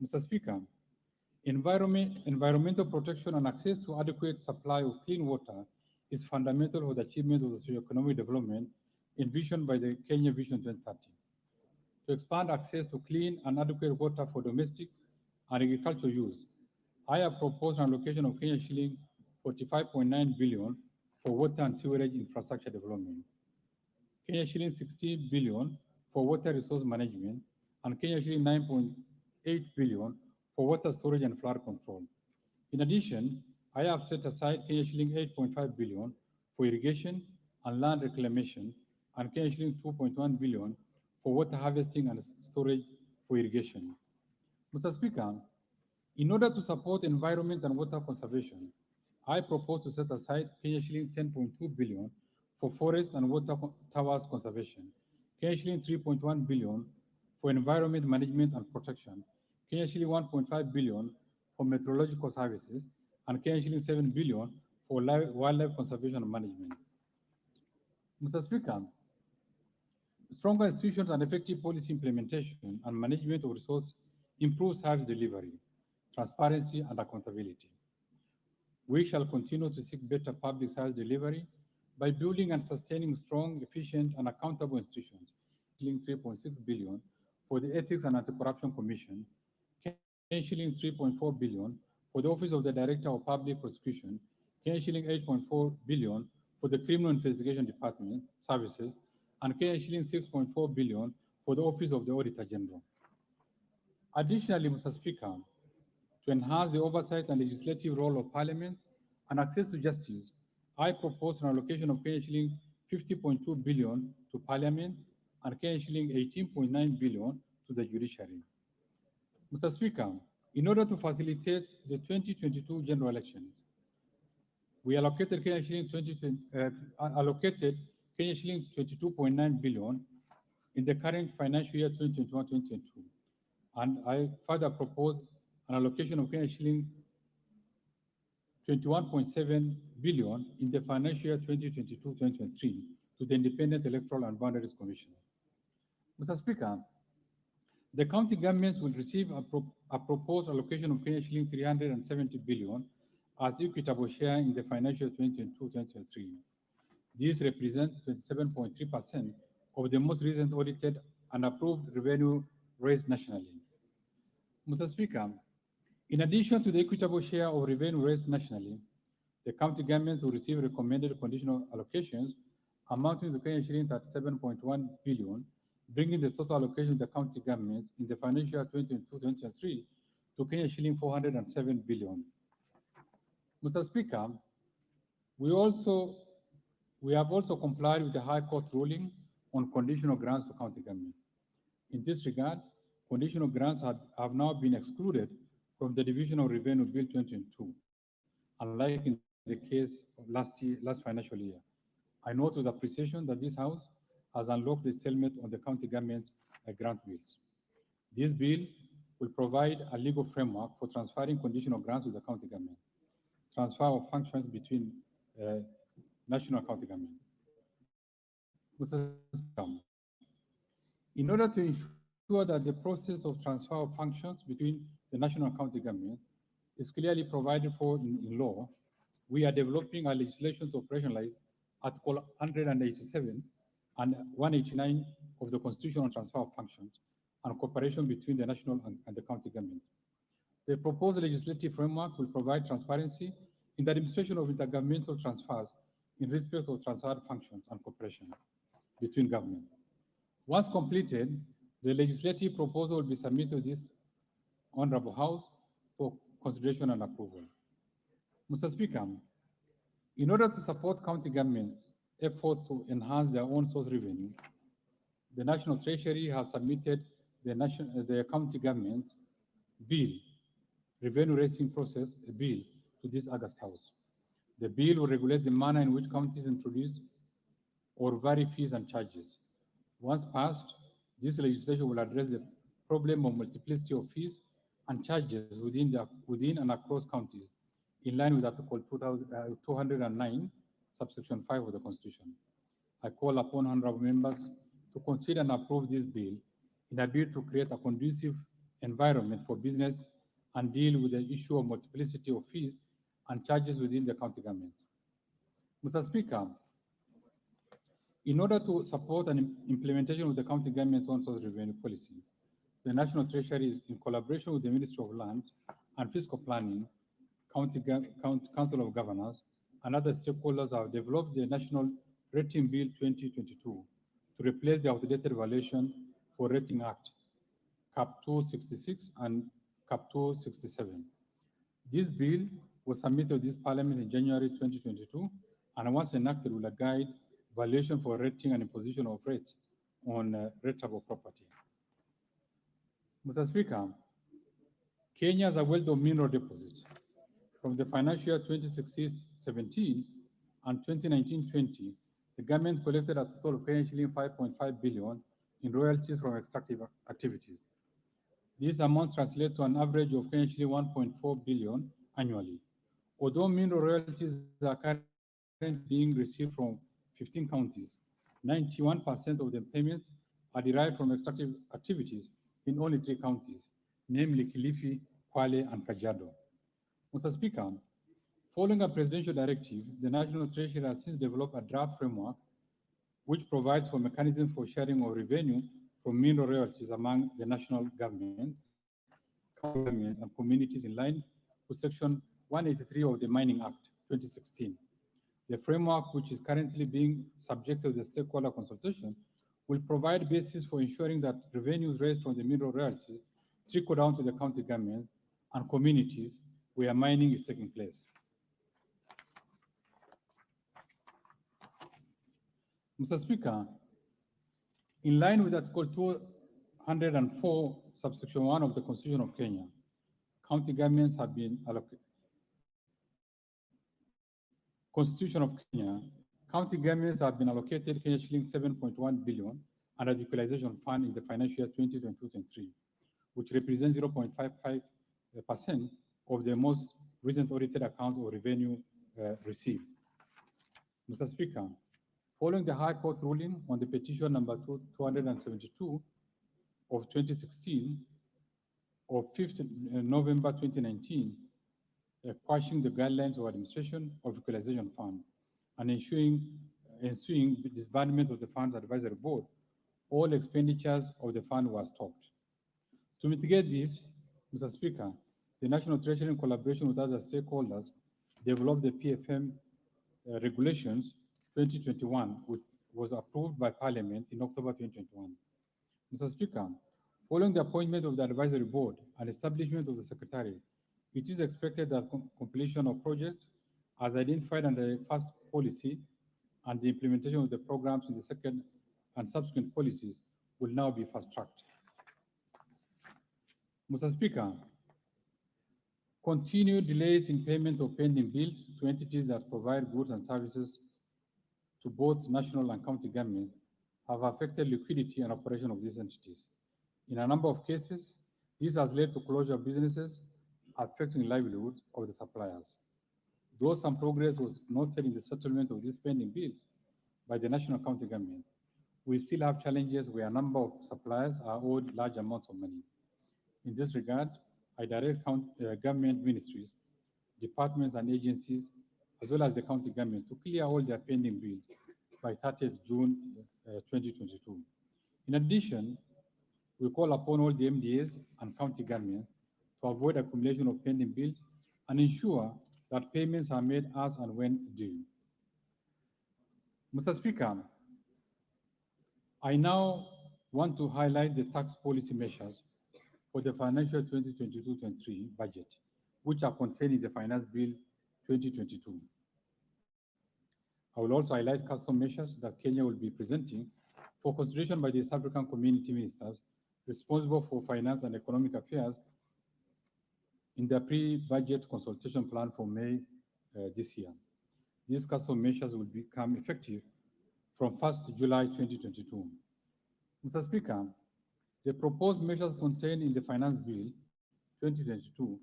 Mr. Speaker, environmental protection and access to adequate supply of clean water is fundamental for the achievement of the socio-economic development envisioned by the Kenya Vision 2030. To expand access to clean and adequate water for domestic and agricultural use, I have proposed an allocation of Kenya shilling 45.9 billion for water and sewerage infrastructure development, Kenya shilling 16 billion for water resource management, and Kenya shilling 9.8 billion for water storage and flood control. In addition, I have set aside Kenya shilling 8.5 billion for irrigation and land reclamation, and Kenya shilling 2.1 billion for water harvesting and storage for irrigation. Mr. Speaker, in order to support environment and water conservation, I propose to set aside Kenya shilling 10.2 billion for forest and water towers conservation, Kenya shilling 3.1 billion for environment management and protection, Kenya shilling 1.5 billion for meteorological services, and Kenya shilling 7 billion for wildlife conservation and management. Mr. Speaker, stronger institutions and effective policy implementation and management of resource improve service delivery, transparency, and accountability. We shall continue to seek better public service delivery by building and sustaining strong, efficient, and accountable institutions, shilling 3.6 billion for the Ethics and Anti-Corruption Commission, shilling 3.4 billion for the Office of the Director of Public Prosecution, shilling 8.4 billion for the Criminal Investigation Department Services, and shilling 6.4 billion for the Office of the Auditor General. Additionally, Mr. Speaker, to enhance the oversight and legislative role of Parliament and access to justice, I propose an allocation of shilling 50.2 billion to Parliament and shilling 18.9 billion to the judiciary. Mr. Speaker, in order to facilitate the 2022 general elections, we allocated shilling 22.9 billion in the current financial year 2021-2022, and I further propose an allocation of shilling 21.7 billion in the financial year 2022-2023 to the Independent Electoral and Boundaries Commission. Mr. Speaker, the county governments will receive a proposed allocation of shilling 370 billion as equitable share in the financial year 2022-2023. These represent 27.3% of the most recent audited and approved revenue raised nationally. Mr. Speaker, in addition to the equitable share of revenue raised nationally, the county governments will receive recommended conditional allocations amounting to shilling 37.1 billion, bringing the total allocation of the county governments in the financial year 2022-2023 to shilling 407 billion. Mr. Speaker, we have also complied with the High Court ruling on conditional grants to county government. In this regard, conditional grants have now been excluded from the Division of Revenue Bill 2022, unlike in the case of last financial year. I note with appreciation that this House has unlocked the stalemate on the county government grant bills. This bill will provide a legal framework for transferring conditional grants to the county government, transfer of functions between national county government. Mr. Speaker, in order to ensure that the process of transfer of functions between the national and county government is clearly provided for in law, we are developing our legislation to operationalize Article 187 and 189 of the Constitution on transfer of functions and cooperation between the national and the county government. The proposed legislative framework will provide transparency in the administration of intergovernmental transfers in respect of transferred functions and cooperations between government. Once completed, the legislative proposal will be submitted to this Honorable House for consideration and approval. Mr. Speaker, in order to support county governments' efforts to enhance their own source revenue, the National Treasury has submitted the county government bill, revenue raising process bill, to this August House. The bill will regulate the manner in which counties introduce or vary fees and charges. Once passed, this legislation will address the problem of multiplicity of fees and charges within and across counties, in line with Article 209, subsection 5 of the Constitution. I call upon honorable members to consider and approve this bill in a bid to create a conducive environment for business and deal with the issue of multiplicity of fees and charges within the county government. Mr. Speaker, in order to support an implementation of the county government's own source revenue policy, the National Treasury is in collaboration with the Ministry of Land and Fiscal Planning, Council of Governors, and other stakeholders have developed the National Rating Bill 2022 to replace the outdated Valuation for Rating Act, CAP 266 and CAP 267. This bill was submitted to this Parliament in January 2022, and once enacted will guide valuation for rating and imposition of rates on rateable property. Mr. Speaker, Kenya has a wealth of mineral deposits. From the financial year 2016-17 and 2019-20, the government collected a total of shilling 5.5 billion in royalties from extractive activities. These amounts translate to an average of shilling 1.4 billion annually. Although mineral royalties are currently being received from 15 counties, 91% of the payments are derived from extractive activities in only 3 counties, namely Kilifi, Kwale, and Kajiado. Mr. Speaker, following a presidential directive, the National Treasury has since developed a draft framework which provides for mechanisms for sharing of revenue from mineral royalties among the national government, county governments, and communities in line with Section 183 of the Mining Act 2016. The framework, which is currently being subjected to the stakeholder consultation, will provide basis for ensuring that revenues raised from the mineral royalties trickle down to the county government and communities where mining is taking place. Mr. Speaker, in line with Article 204, subsection 1 of the Constitution of Kenya, county governments have been allocated. Constitution of Kenya, county governments have been allocated shilling 7.1 billion under the equalization fund in the financial year 2022-23, which represents 0.55% of the most recent audited accounts of revenue received. Mr. Speaker, following the High Court ruling on the petition number 272 of 2016 of 5th November 2019, quashing the guidelines of administration of equalization fund and ensuing disbandment of the fund's advisory board, all expenditures of the fund were stopped. To mitigate this, Mr. Speaker, the National Treasury, in collaboration with other stakeholders, developed the PFM regulations 2021, which was approved by Parliament in October 2021. Mr. Speaker, following the appointment of the advisory board and establishment of the secretariat, it is expected that completion of projects as identified under the first policy and the implementation of the programs in the second and subsequent policies will now be fast-tracked. Mr. Speaker, continued delays in payment of pending bills to entities that provide goods and services to both national and county government have affected liquidity and operation of these entities. In a number of cases, this has led to closure of businesses, affecting livelihoods of the suppliers. Though some progress was noted in the settlement of these pending bills by the national county government, we still have challenges where a number of suppliers are owed large amounts of money. In this regard, I direct government ministries, departments, and agencies, as well as the county governments, to clear all their pending bills by 30th June 2022. In addition, we call upon all the MDAs and county governments to avoid accumulation of pending bills and ensure that payments are made as and when due. Mr. Speaker, I now want to highlight the tax policy measures for the financial 2022-23 budget, which are contained in the Finance Bill 2022. I will also highlight custom measures that Kenya will be presenting for consideration by the East African Community Ministers responsible for finance and economic affairs in their pre-budget consultation plan for May this year. These custom measures will become effective from 1st July 2022. Mr. Speaker, the proposed measures contained in the Finance Bill 2022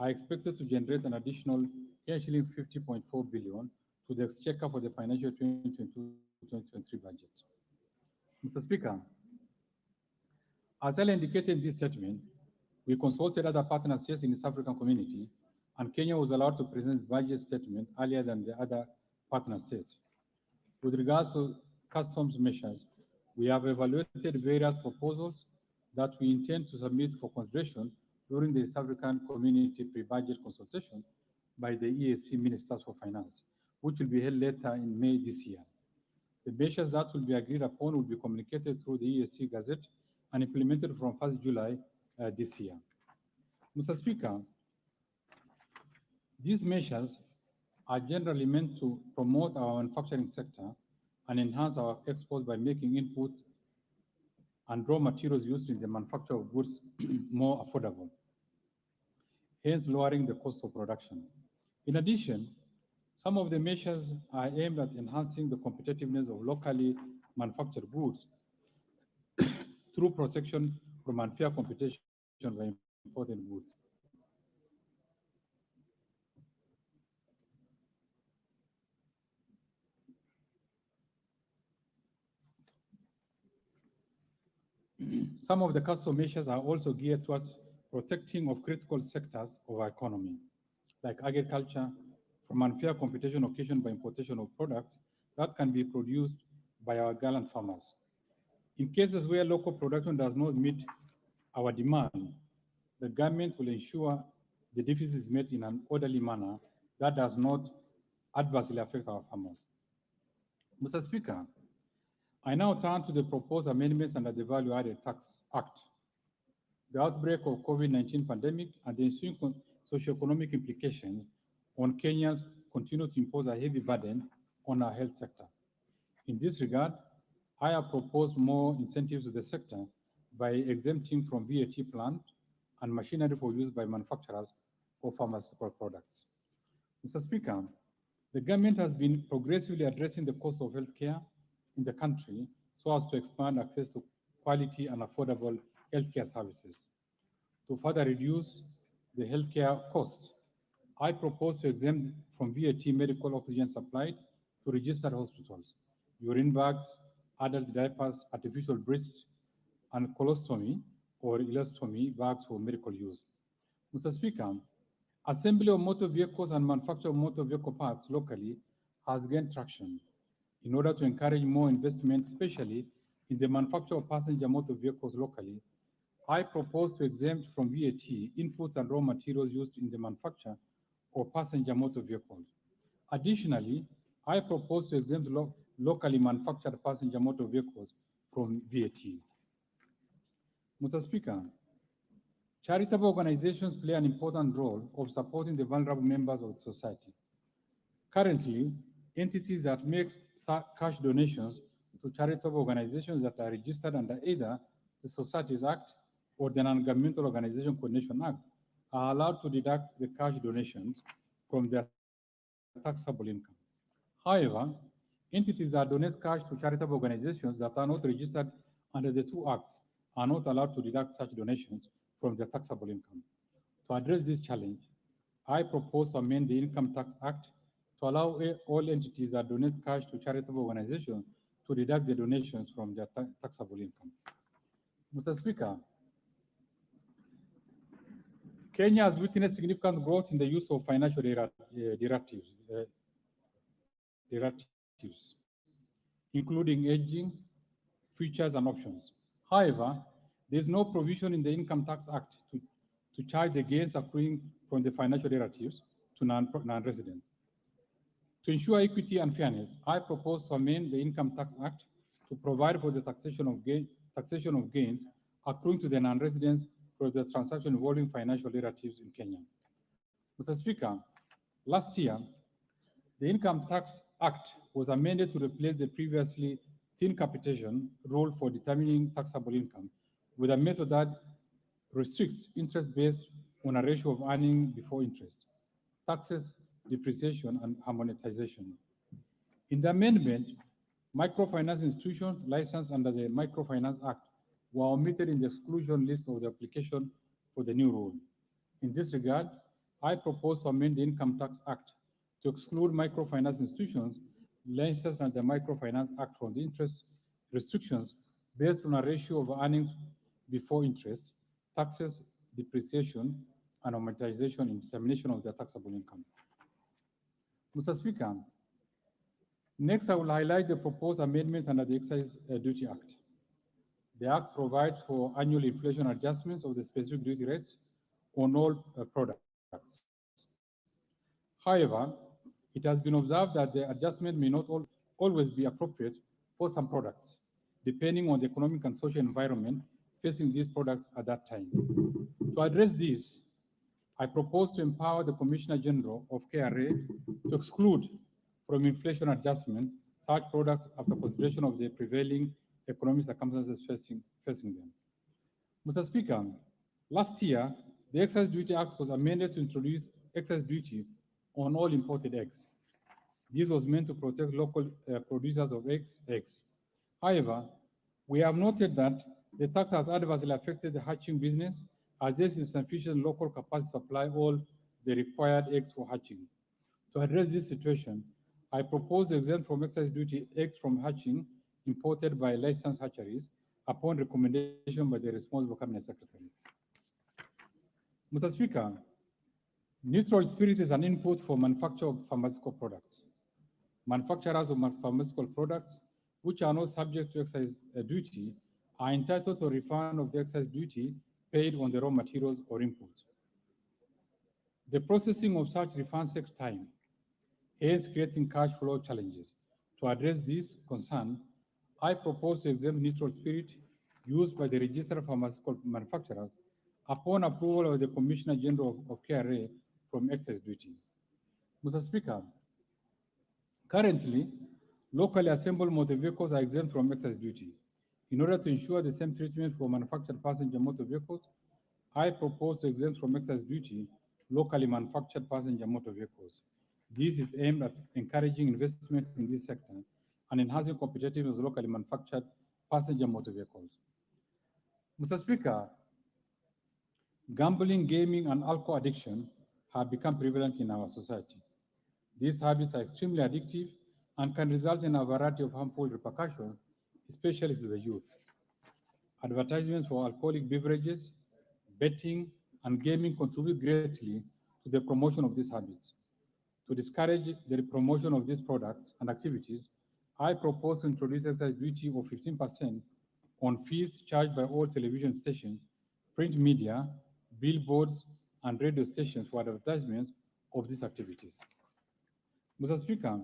are expected to generate an additional shilling 50.4 billion to the exchequer for the financial 2022-2023 budget. Mr. Speaker, as I indicated in this statement, we consulted other partner states in the East African community, and Kenya was allowed to present its budget statement earlier than the other partner states. With regards to customs measures, we have evaluated various proposals that we intend to submit for consideration during the East African Community pre-budget consultation by the EAC Ministers for Finance, which will be held later in May this year. The measures that will be agreed upon will be communicated through the EAC Gazette and implemented from 1st July this year. Mr. Speaker, these measures are generally meant to promote our manufacturing sector and enhance our exports by making inputs and raw materials used in the manufacture of goods more affordable, hence lowering the cost of production. In addition, some of the measures are aimed at enhancing the competitiveness of locally manufactured goods through protection from unfair competition by imported goods. Some of the custom measures are also geared towards protecting of critical sectors of our economy, like agriculture, from unfair competition occasioned by importation of products that can be produced by our gallant farmers. In cases where local production does not meet our demand, the government will ensure the deficit is met in an orderly manner that does not adversely affect our farmers. Mr. Speaker, I now turn to the proposed amendments under the Value Added Tax Act. The outbreak of COVID-19 pandemic and the ensuing socioeconomic implications on Kenyans continue to impose a heavy burden on our health sector. In this regard, I have proposed more incentives to the sector by exempting from VAT plant and machinery for use by manufacturers of pharmaceutical products. Mr. Speaker, the government has been progressively addressing the cost of healthcare in the country so as to expand access to quality and affordable healthcare services. To further reduce the healthcare costs, I propose to exempt from VAT medical oxygen supplied to registered hospitals, urine bags, adult diapers, artificial breasts, and colostomy or ileostomy bags for medical use. Mr. Speaker, assembly of motor vehicles and manufacture of motor vehicle parts locally has gained traction in order to encourage more investment, especially in the manufacture of passenger motor vehicles locally. I propose to exempt from VAT inputs and raw materials used in the manufacture of passenger motor vehicles. Additionally, I propose to exempt locally manufactured passenger motor vehicles from VAT. Mr. Speaker, charitable organizations play an important role of supporting the vulnerable members of society. Currently, entities that make cash donations to charitable organizations that are registered under either the Societies Act or the Non-Governmental Organization Coordination Act are allowed to deduct the cash donations from their taxable income. However, entities that donate cash to charitable organizations that are not registered under the two acts are not allowed to deduct such donations from their taxable income. To address this challenge, I propose to amend the Income Tax Act to allow all entities that donate cash to charitable organizations to deduct the donations from their taxable income. Mr. Speaker, Kenya has witnessed significant growth in the use of financial derivatives, including hedging, futures, and options. However, there is no provision in the Income Tax Act to charge the gains accruing from the financial derivatives to non-residents. To ensure equity and fairness, I propose to amend the Income Tax Act to provide for the taxation of gains accruing to the non-residents for the transaction involving financial derivatives in Kenya. Mr. Speaker, last year, the Income Tax Act was amended to replace the previously thin capitation rule for determining taxable income with a method that restricts interest based on a ratio of earning before interest, taxes, depreciation, and amortization. In the amendment, Microfinance institutions licensed under the Microfinance Act were omitted in the exclusion list of the application for the new rule. In this regard, I propose to amend the Income Tax Act to exclude microfinance institutions licensed under the Microfinance Act from the interest restrictions based on a ratio of earnings before interest, taxes, depreciation, and amortization in determination of their taxable income. Mr. Speaker, next I will highlight the proposed amendments under the Excise Duty Act. The Act provides for annual inflation adjustments of the specific duty rates on all products. However, it has been observed that the adjustment may not always be appropriate for some products, depending on the economic and social environment facing these products at that time. To address this, I propose to empower the Commissioner General of KRA to exclude from inflation adjustment such products after consideration of the prevailing economic circumstances facing them. Mr. Speaker, last year, the Excise Duty Act was amended to introduce excise duty on all imported eggs. This was meant to protect local producers of eggs. However, we have noted that the tax has adversely affected the hatching business as there is insufficient local capacity to supply all the required eggs for hatching. To address this situation, I propose to exempt from excise duty eggs from hatching imported by licensed hatcheries upon recommendation by the responsible cabinet secretary. Mr. Speaker, neutral spirit is an input for manufacture of pharmaceutical products. Manufacturers of pharmaceutical products, which are not subject to excise duty, are entitled to a refund of the excise duty paid on the raw materials or inputs. The processing of such refunds takes time, hence creating cash flow challenges. To address this concern, I propose to exempt neutral spirit used by the registered pharmaceutical manufacturers upon approval of the Commissioner General of KRA from excise duty. Mr. Speaker, currently, locally assembled motor vehicles are exempt from excise duty. In order to ensure the same treatment for manufactured passenger motor vehicles, I propose to exempt from excise duty locally manufactured passenger motor vehicles. This is aimed at encouraging investment in this sector and enhancing competitiveness of locally manufactured passenger motor vehicles. Mr. Speaker, gambling, gaming, and alcohol addiction have become prevalent in our society. These habits are extremely addictive and can result in a variety of harmful repercussions, especially to the youth. Advertisements for alcoholic beverages, betting, and gaming contribute greatly to the promotion of these habits. To discourage the promotion of these products and activities, I propose to introduce excise duty of 15% on fees charged by all television stations, print media, billboards, and radio stations for advertisements of these activities. Mr. Speaker,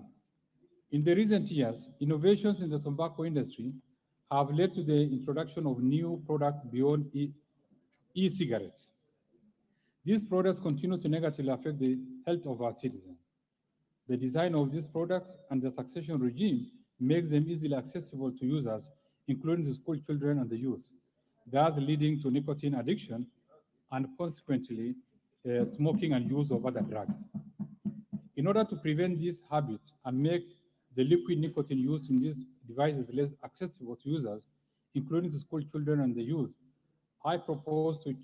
in the recent years, innovations in the tobacco industry have led to the introduction of new products beyond e-cigarettes. These products continue to negatively affect the health of our citizens. The design of these products and the taxation regime makes them easily accessible to users, including the school children and the youth, thus leading to nicotine addiction and consequently smoking and use of other drugs. In order to prevent these habits and make the liquid nicotine used in these devices less accessible to users, including the school children and the youth, I propose to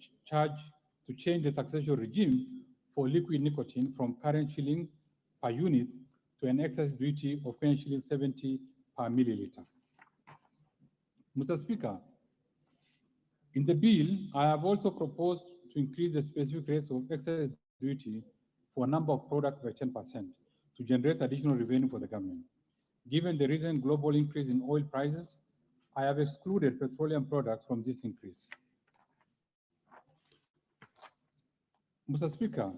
change the taxation regime for liquid nicotine from current shilling per unit to an excise duty of current shilling 70 per milliliter. Mr. Speaker, in the bill, I have also proposed to increase the specific rates of excise duty for a number of products by 10% to generate additional revenue for the government. Given the recent global increase in oil prices, I have excluded petroleum products from this increase. Mr. Speaker,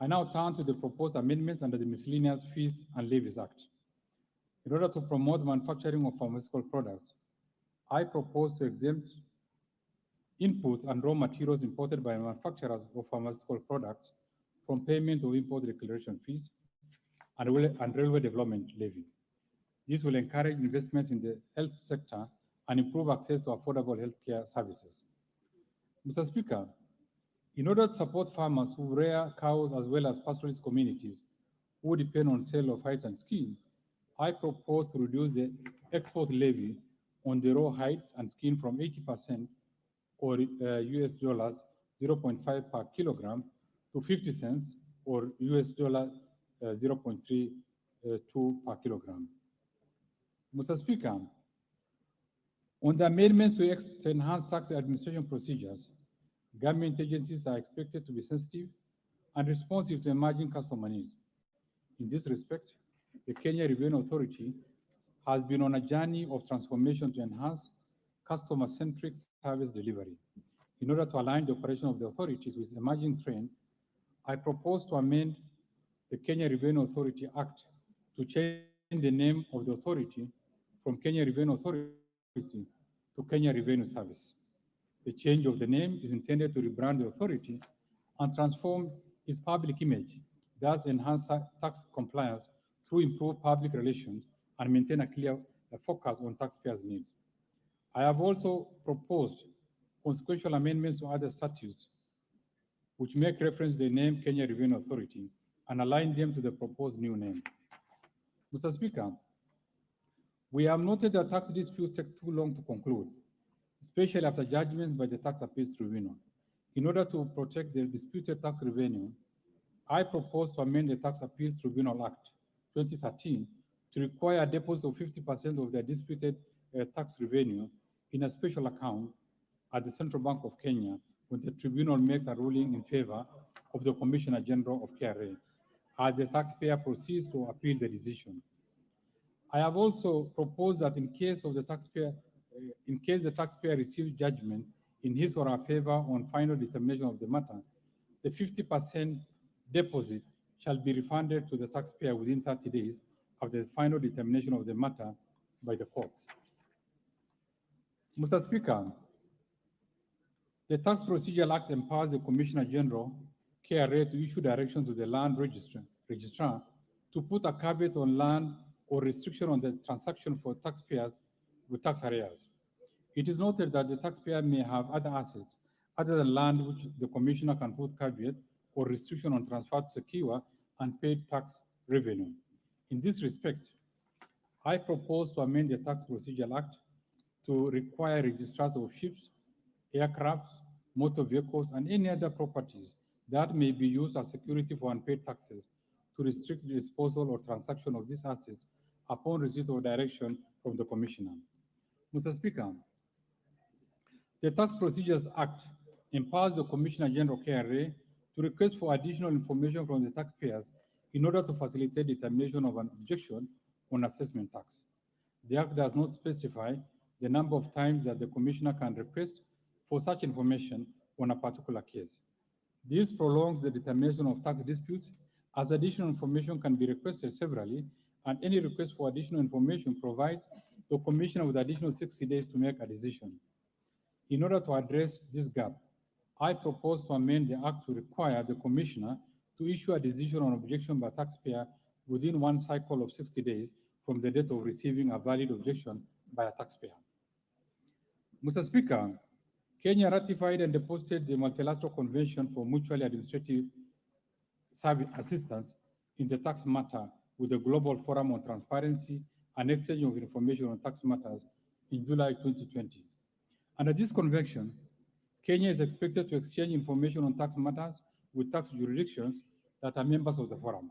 I now turn to the proposed amendments under the Miscellaneous Fees and Levies Act. In order to promote manufacturing of pharmaceutical products, I propose to exempt inputs and raw materials imported by manufacturers of pharmaceutical products from payment of import declaration fees and railway development levy. This will encourage investments in the health sector and improve access to affordable healthcare services. Mr. Speaker, in order to support farmers who rear cows as well as pastoralist communities who depend on sale of hides and skin, I propose to reduce the export levy on the raw hides and skin from 80% or US dollars 0.5 per kilogram to 50 cents or US dollar 0.32 per kilogram. Mr. Speaker, on the amendments to enhance tax administration procedures, government agencies are expected to be sensitive and responsive to emerging customer needs. In this respect, the Kenya Revenue Authority has been on a journey of transformation to enhance customer-centric service delivery. In order to align the operation of the authorities with emerging trend, I propose to amend the Kenya Revenue Authority Act to change the name of the authority from Kenya Revenue Authority to Kenya Revenue Service. The change of the name is intended to rebrand the authority and transform its public image, thus enhance tax compliance through improved public relations and maintain a clear focus on taxpayers' needs. I have also proposed consequential amendments to other statutes which make reference to the name Kenya Revenue Authority and align them to the proposed new name. Mr. Speaker, we have noted that tax disputes take too long to conclude, especially after judgments by the Tax Appeals Tribunal. In order to protect the disputed tax revenue, I propose to amend the Tax Appeals Tribunal Act 2013 to require a deposit of 50% of the disputed tax revenue in a special account at the Central Bank of Kenya when the tribunal makes a ruling in favor of the Commissioner General of KRA, as the taxpayer proceeds to appeal the decision. I have also proposed that in case the taxpayer receives judgment in his or her favor on final determination of the matter, the 50% deposit shall be refunded to the taxpayer within 30 days after the final determination of the matter by the courts. Mr. Speaker, the Tax Procedure Act empowers the Commissioner General, KRA, to issue directions to the land registrar to put a caveat on land or restriction on the transaction for taxpayers with tax arrears. It is noted that the taxpayer may have other assets other than land which the Commissioner can put caveat or restriction on transfer to secure unpaid tax revenue. In this respect, I propose to amend the Tax Procedure Act to require registrars of ships, aircrafts, motor vehicles, and any other properties that may be used as security for unpaid taxes to restrict the disposal or transaction of these assets upon receipt of direction from the Commissioner. Mr. Speaker, the Tax Procedures Act empowers the Commissioner General KRA to request for additional information from the taxpayers in order to facilitate determination of an objection on assessment tax. The Act does not specify the number of times that the Commissioner can request for such information on a particular case. This prolongs the determination of tax disputes as additional information can be requested severally, and any request for additional information provides the Commissioner with additional 60 days to make a decision. In order to address this gap, I propose to amend the Act to require the Commissioner to issue a decision on objection by taxpayer within one cycle of 60 days from the date of receiving a valid objection by a taxpayer. Mr. Speaker, Kenya ratified and deposited the Multilateral Convention for Mutually Administrative Service Assistance in the tax matter with the Global Forum on Transparency and Exchange of Information on Tax Matters in July 2020. Under this convention, Kenya is expected to exchange information on tax matters with tax jurisdictions that are members of the forum.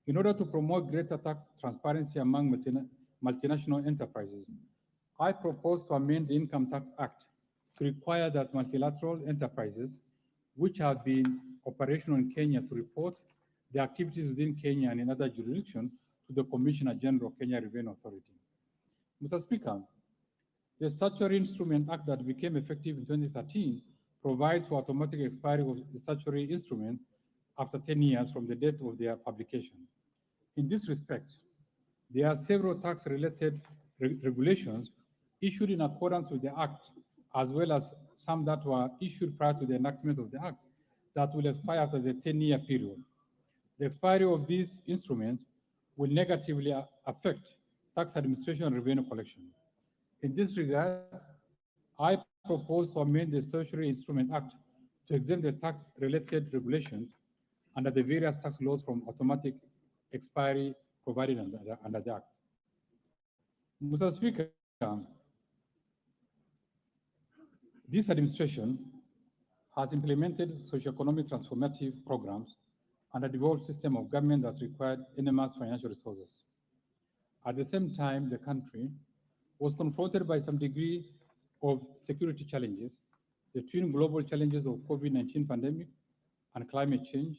In order to promote greater tax transparency among multinational enterprises, I propose to amend the Income Tax Act to require that multilateral enterprises which have been operational in Kenya to report their activities within Kenya and in other jurisdictions to the Commissioner General, Kenya Revenue Authority. Mr. Speaker, the Statutory Instrument Act that became effective in 2013 provides for automatic expiry of the statutory instrument after 10 years from the date of their publication. In this respect, there are several tax-related regulations issued in accordance with the Act, as well as some that were issued prior to the enactment of the Act that will expire after the 10-year period. The expiry of these instruments will negatively affect tax administration and revenue collection. In this regard, I propose to amend the Statutory Instrument Act to exempt the tax-related regulations under the various tax laws from automatic expiry provided under the Act. Mr. Speaker, this administration has implemented socioeconomic transformative programs and a devolved system of government that required enormous financial resources. At the same time, the country was confronted by some degree of security challenges, the twin global challenges of COVID-19 pandemic and climate change,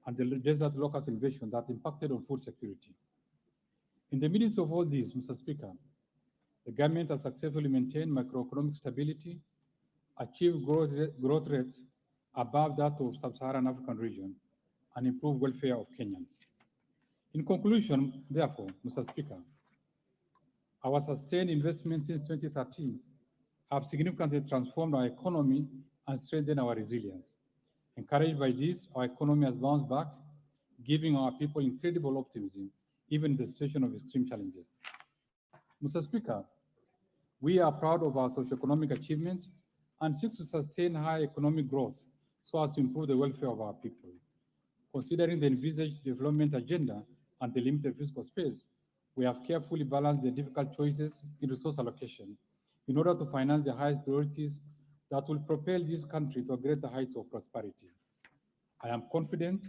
and the desert locust invasion that impacted on food security. In the midst of all this, Mr. Speaker, the government has successfully maintained macroeconomic stability, achieved growth rates above that of sub-Saharan African region, and improved welfare of Kenyans. In conclusion, therefore, Mr. Speaker, our sustained investments since 2013 have significantly transformed our economy and strengthened our resilience. Encouraged by this, our economy has bounced back, giving our people incredible optimism, even in the situation of extreme challenges. Mr. Speaker, we are proud of our socioeconomic achievements and seek to sustain high economic growth so as to improve the welfare of our people. Considering the envisaged development agenda and the limited fiscal space, we have carefully balanced the difficult choices in resource allocation in order to finance the highest priorities that will propel this country to greater heights of prosperity. I am confident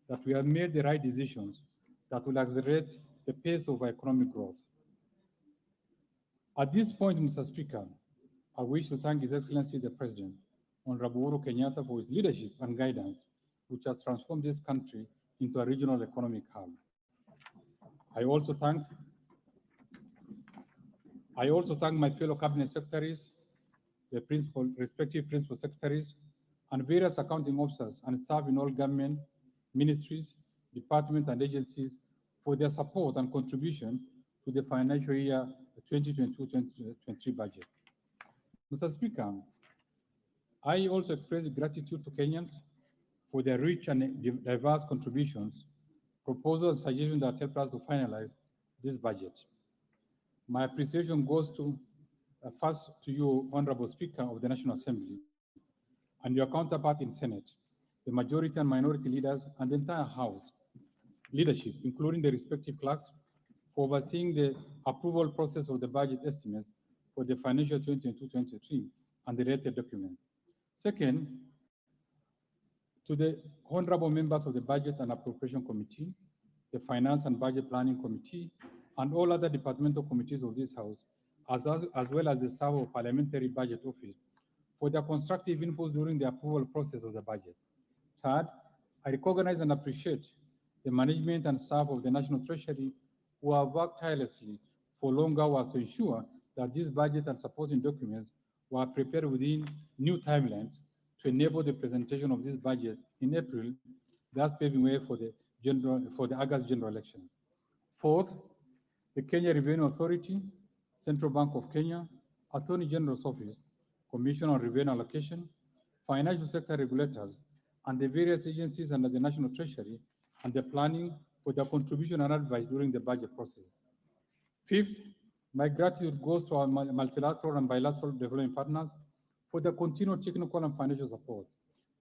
that we have made the right decisions that will accelerate the pace of our economic growth. At this point, Mr. Speaker, I wish to thank His Excellency the President, Honorable Uhuru Kenyatta, for his leadership and guidance, which has transformed this country into a regional economic hub. I also thank my fellow cabinet secretaries, the respective principal secretaries, and various accounting officers and staff in all government, ministries, departments, and agencies for their support and contribution to the financial year 2022-2023 budget. Mr. Speaker, I also express gratitude to Kenyans for their rich and diverse contributions, proposals, and suggestions that help us to finalize this budget. My appreciation goes to first to you, Honorable Speaker of the National Assembly, and your counterpart in Senate, the majority and minority leaders, and the entire House leadership, including the respective clerks, for overseeing the approval process of the budget estimates for the financial 2022-23 and the related document. Second, to the honorable members of the Budget and Appropriation Committee, the Finance and Budget Planning Committee, and all other departmental committees of this House, as well as the staff of Parliamentary Budget Office, for their constructive inputs during the approval process of the budget. Third, I recognize and appreciate the management and staff of the National Treasury who have worked tirelessly for long hours to ensure that this budget and supporting documents were prepared within new timelines to enable the presentation of this budget in April, thus paving way for the August general election. Fourth, the Kenya Revenue Authority, Central Bank of Kenya, Attorney General's Office, Commission on Revenue Allocation, financial sector regulators, and the various agencies under the National Treasury and the planning for their contribution and advice during the budget process. Fifth, my gratitude goes to our multilateral and bilateral development partners for their continued technical and financial support.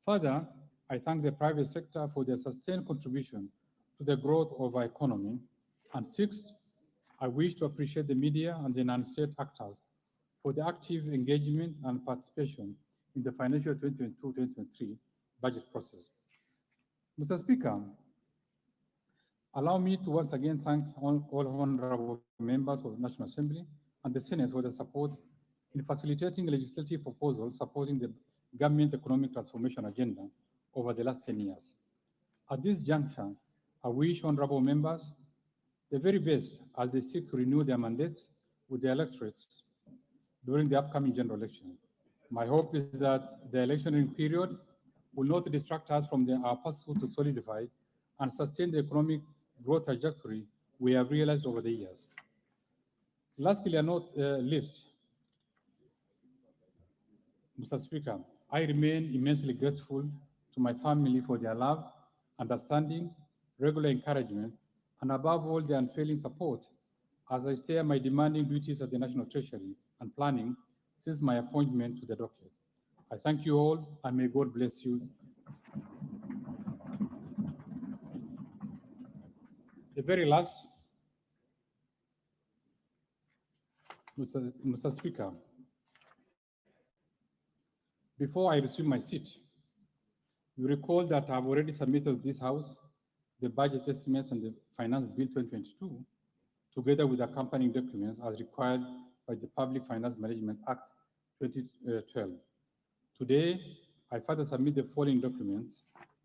Further, I thank the private sector for their sustained contribution to the growth of our economy. And sixth, I wish to appreciate the media and the non-state actors for the active engagement and participation in the financial 2022-2023 budget process. Mr. Speaker, allow me to once again thank all honorable members of the National Assembly and the Senate for their support in facilitating legislative proposals supporting the government economic transformation agenda over the last 10 years. At this juncture, I wish honorable members the very best as they seek to renew their mandates with the electorates during the upcoming general election. My hope is that the electioneering period will not distract us from our pursuit to solidify and sustain the economic growth trajectory we have realized over the years. Lastly, and not least, Mr. Speaker, I remain immensely grateful to my family for their love, understanding, regular encouragement, and above all, their unfailing support as I steer my demanding duties at the National Treasury and Planning since my appointment to the docket. I thank you all, and may God bless you. The very last, Mr. Speaker, before I resume my seat, you recall that I've already submitted to this House the budget estimates and the Finance Bill 2022, together with accompanying documents as required by the Public Finance Management Act 2012. Today, I further submit the following documents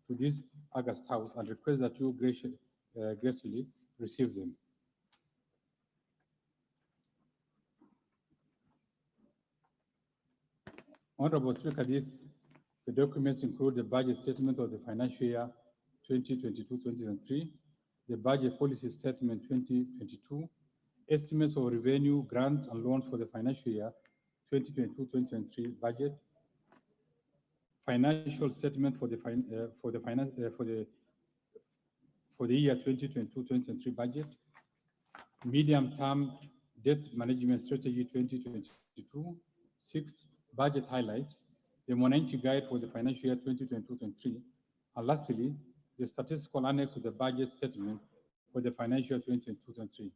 to this August House and request that you gracefully receive them. Honorable Speaker, the documents include the budget statement of the financial year 2022-2023, the budget policy statement 2022, estimates of revenue, grants, and loans for the financial year 2022-2023 budget, financial statement for the year 2022-2023 budget, medium-term debt management strategy 2022, sixth, budget highlights, the Mwananchi Guide for the financial year 2022-2023, and lastly, the statistical annex of the budget statement for the financial year 2022-2023.